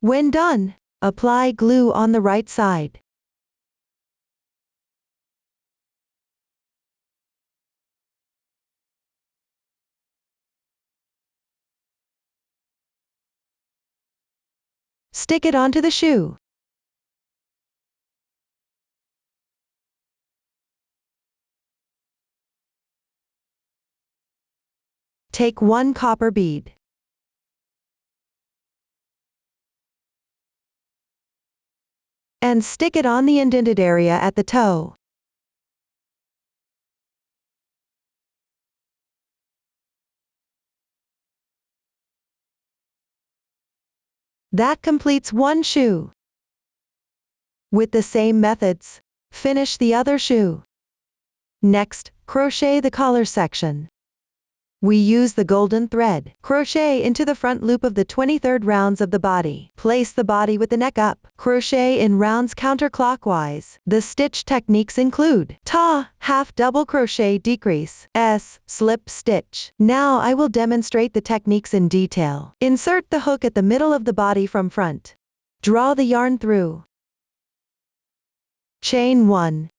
A: When done, apply glue on the right side. Stick it onto the shoe. Take 1 copper bead. And stick it on the indented area at the toe. That completes 1 shoe. With the same methods, finish the other shoe. Next, crochet the collar section. We use the golden thread. Crochet into the front loop of the 23rd rounds of the body. Place the body with the neck up. Crochet in rounds counterclockwise. The stitch techniques include ta, half double crochet decrease, s, slip stitch. Now I will demonstrate the techniques in detail. Insert the hook at the middle of the body from front. Draw the yarn through. Chain 1.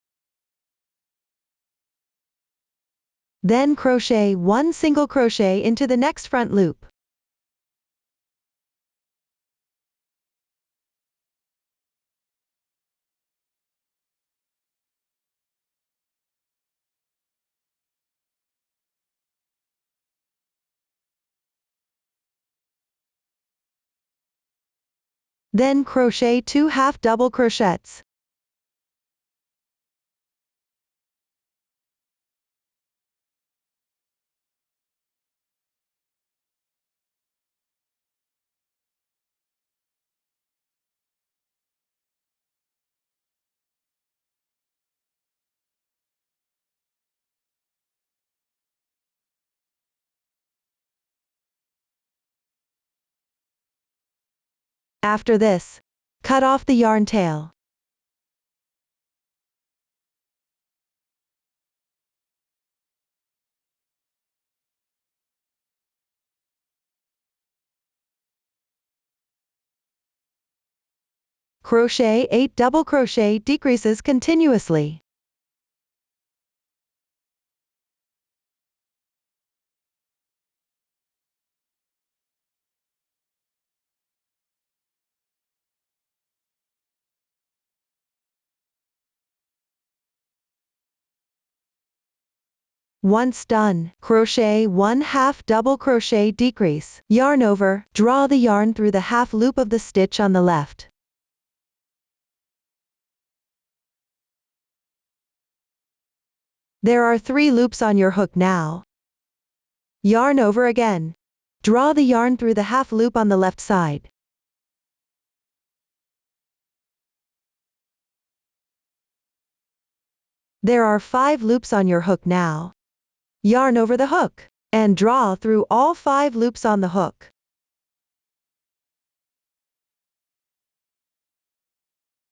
A: Then crochet 1 single crochet into the next front loop. Then crochet 2 half double crochets. After this, cut off the yarn tail. Crochet 8 double crochet decreases continuously. Once done, crochet 1/2 double crochet decrease, yarn over, draw the yarn through the half loop of the stitch on the left. There are 3 loops on your hook now. Yarn over again. Draw the yarn through the half loop on the left side. There are 5 loops on your hook now. Yarn over the hook, and draw through all 5 loops on the hook.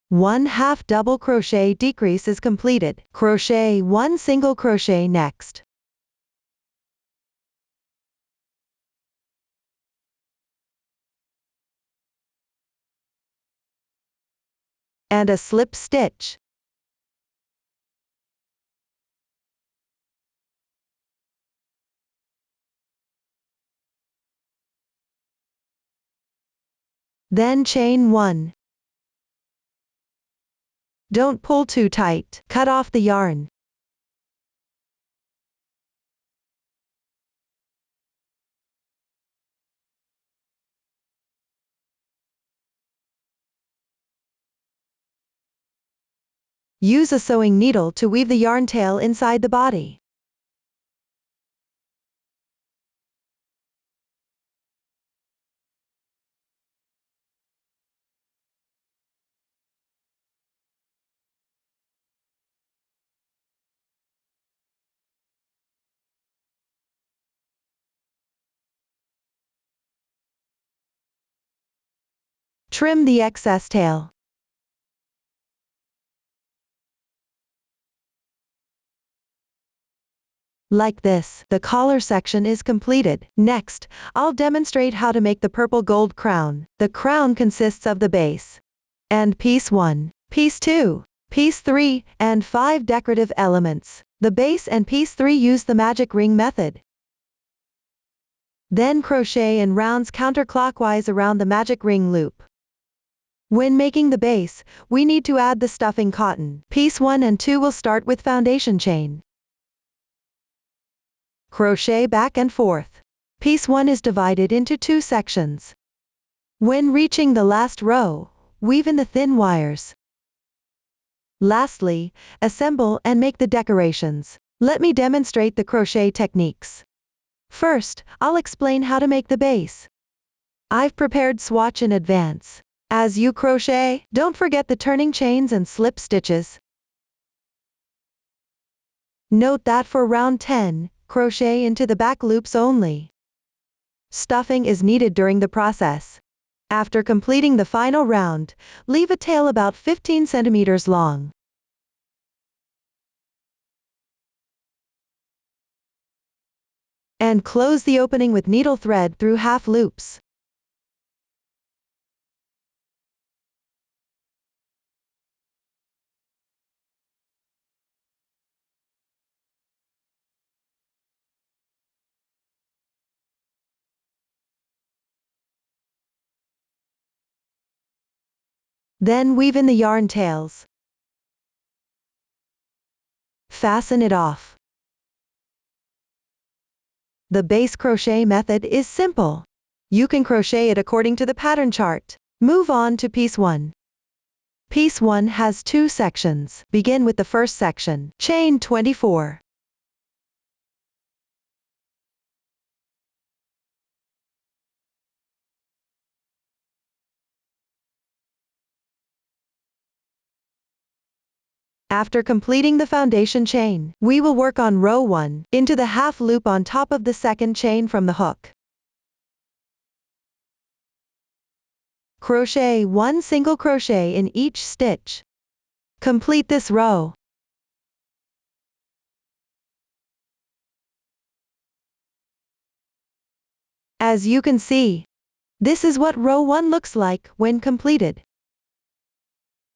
A: One half double crochet decrease is completed. Crochet 1 single crochet next. And a slip stitch. Then chain 1. Don't pull too tight. Cut off the yarn. Use a sewing needle to weave the yarn tail inside the body. Trim the excess tail. Like this, the collar section is completed. Next, I'll demonstrate how to make the purple gold crown. The crown consists of the base and piece 1, piece 2, piece 3, and 5 decorative elements. The base and piece 3 use the magic ring method. Then crochet in rounds counterclockwise around the magic ring loop. When making the base, we need to add the stuffing cotton. Piece 1 and 2 will start with foundation chain. Crochet back and forth. Piece 1 is divided into 2 sections. When reaching the last row, weave in the thin wires. Lastly, assemble and make the decorations. Let me demonstrate the crochet techniques. First, I'll explain how to make the base. I've prepared swatch in advance. As you crochet, don't forget the turning chains and slip stitches. Note that for round 10, crochet into the back loops only. Stuffing is needed during the process. After completing the final round, leave a tail about 15 centimeters long. And close the opening with needle thread through half loops. Then weave in the yarn tails. Fasten it off. The base crochet method is simple. You can crochet it according to the pattern chart. Move on to piece 1. Piece 1 has 2 sections. Begin with the first section. Chain 24. After completing the foundation chain, we will work on row 1 into the half loop on top of the second chain from the hook. Crochet 1 single crochet in each stitch. Complete this row. As you can see, this is what row 1 looks like when completed.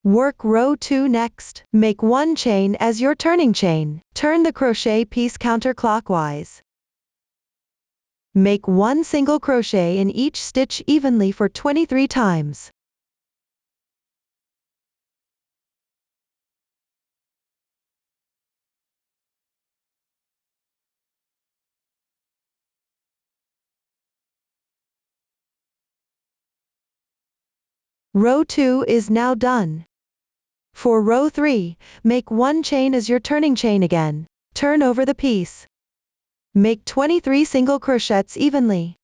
A: Work row 2 next. Make 1 chain as your turning chain. Turn the crochet piece counterclockwise. Make 1 single crochet in each stitch evenly for 23 times. Row 2 is now done. For row 3, make 1 chain as your turning chain again. Turn over the piece. Make 23 single crochets evenly.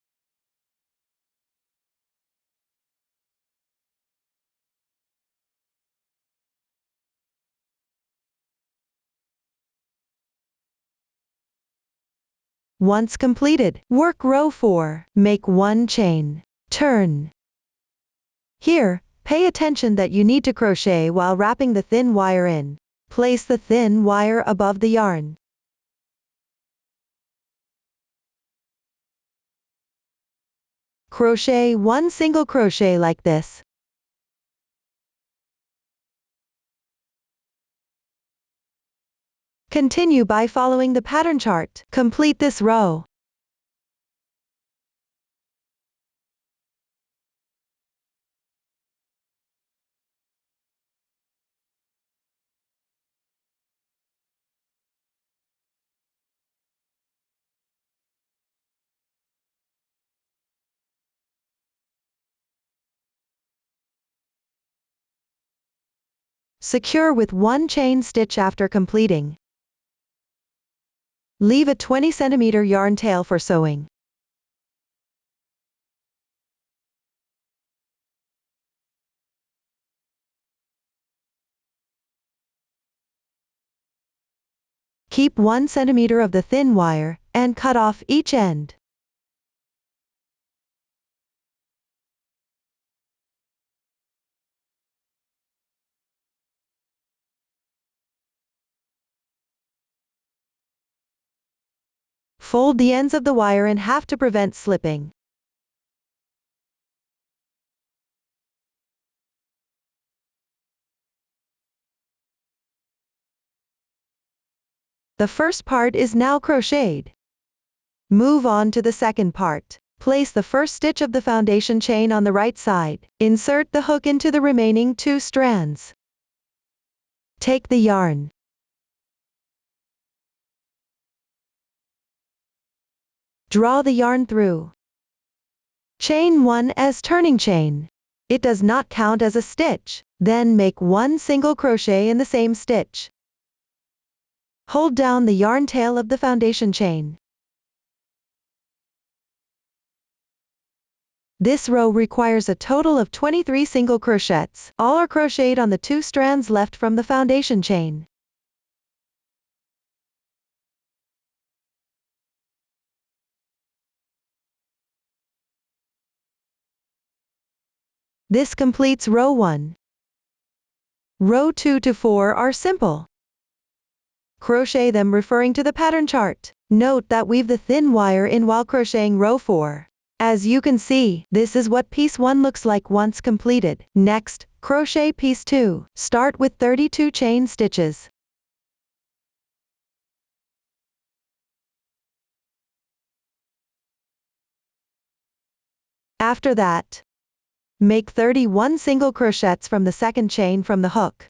A: Once completed, work row 4, make 1 chain. Turn. Here, pay attention that you need to crochet while wrapping the thin wire in. Place the thin wire above the yarn. Crochet 1 single crochet like this. Continue by following the pattern chart. Complete this row. Secure with 1 chain stitch after completing. Leave a 20 cm yarn tail for sewing. Keep 1 cm of the thin wire, and cut off each end. Fold the ends of the wire in half to prevent slipping. The first part is now crocheted. Move on to the second part. Place the first stitch of the foundation chain on the right side. Insert the hook into the remaining 2 strands. Take the yarn. Draw the yarn through. Chain 1 as turning chain. It does not count as a stitch. Then make 1 single crochet in the same stitch. Hold down the yarn tail of the foundation chain. This row requires a total of 23 single crochets. All are crocheted on the 2 strands left from the foundation chain. This completes row 1. Row 2 to 4 are simple. Crochet them referring to the pattern chart. Note that weave the thin wire in while crocheting row 4. As you can see, this is what piece 1 looks like once completed. Next, crochet piece 2. Start with 32 chain stitches. After that, make 31 single crochets from the second chain from the hook.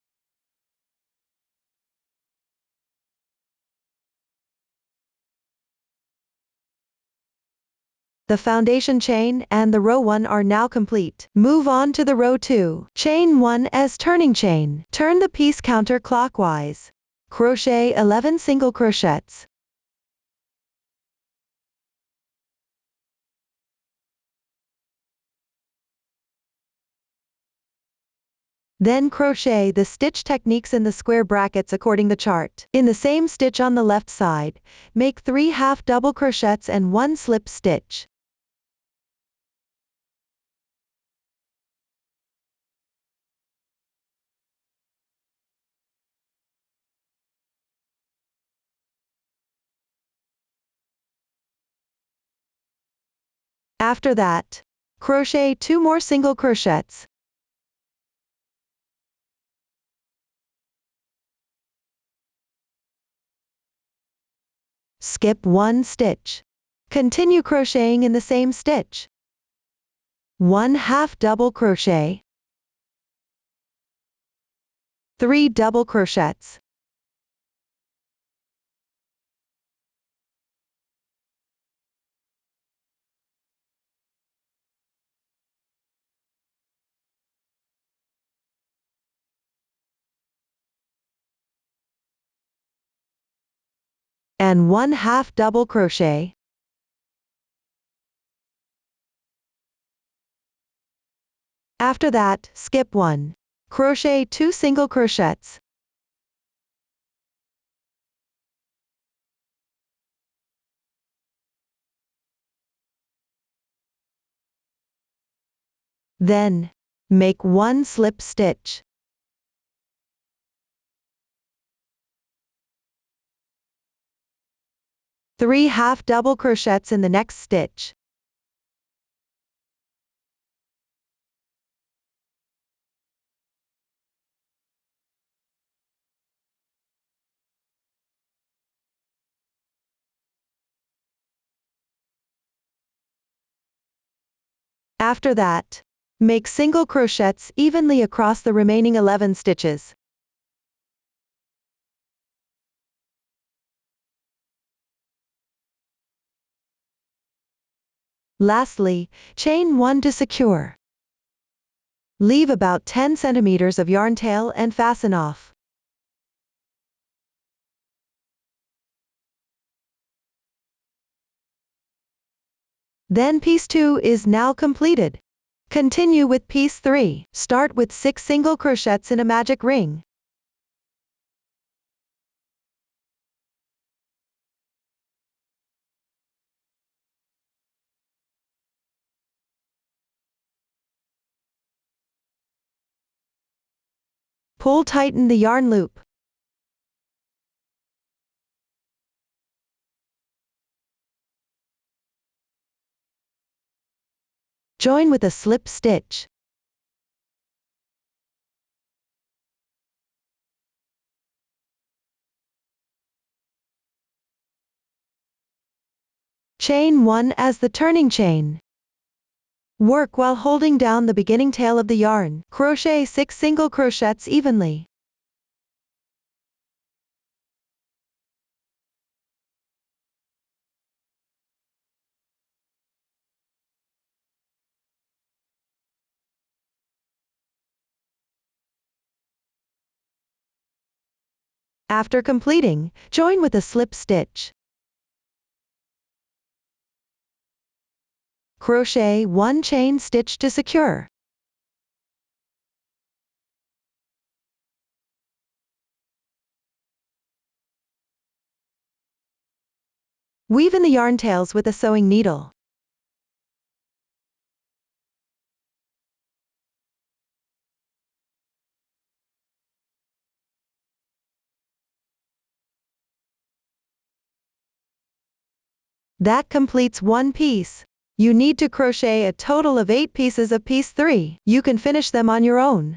A: The foundation chain and the row 1 are now complete. Move on to the row 2. Chain 1 as turning chain. Turn the piece counterclockwise. Crochet 11 single crochets. Then crochet the stitch techniques in the square brackets according the chart. In the same stitch on the left side, make 3 half double crochets and 1 slip stitch. After that, crochet 2 more single crochets. skip 1 stitch. Continue crocheting in the same stitch. 1/2 double crochet, 3 double crochets, and 1/2 double crochet. After that, skip 1. Crochet 2 single crochets. Then, make 1 slip stitch. Three half double crochets in the next stitch. After that, make single crochets evenly across the remaining 11 stitches. Lastly, chain 1 to secure. Leave about 10 centimeters of yarn tail and fasten off. Then piece 2 is now completed. Continue with piece 3. Start with 6 single crochets in a magic ring. Tighten the yarn loop. Join with a slip stitch. Chain 1 as the turning chain. Work while holding down the beginning tail of the yarn. Crochet 6 single crochets evenly. After completing, join with a slip stitch. Crochet 1 chain stitch to secure. Weave in the yarn tails with a sewing needle. That completes 1 piece. You need to crochet a total of 8 pieces of piece 3. You can finish them on your own.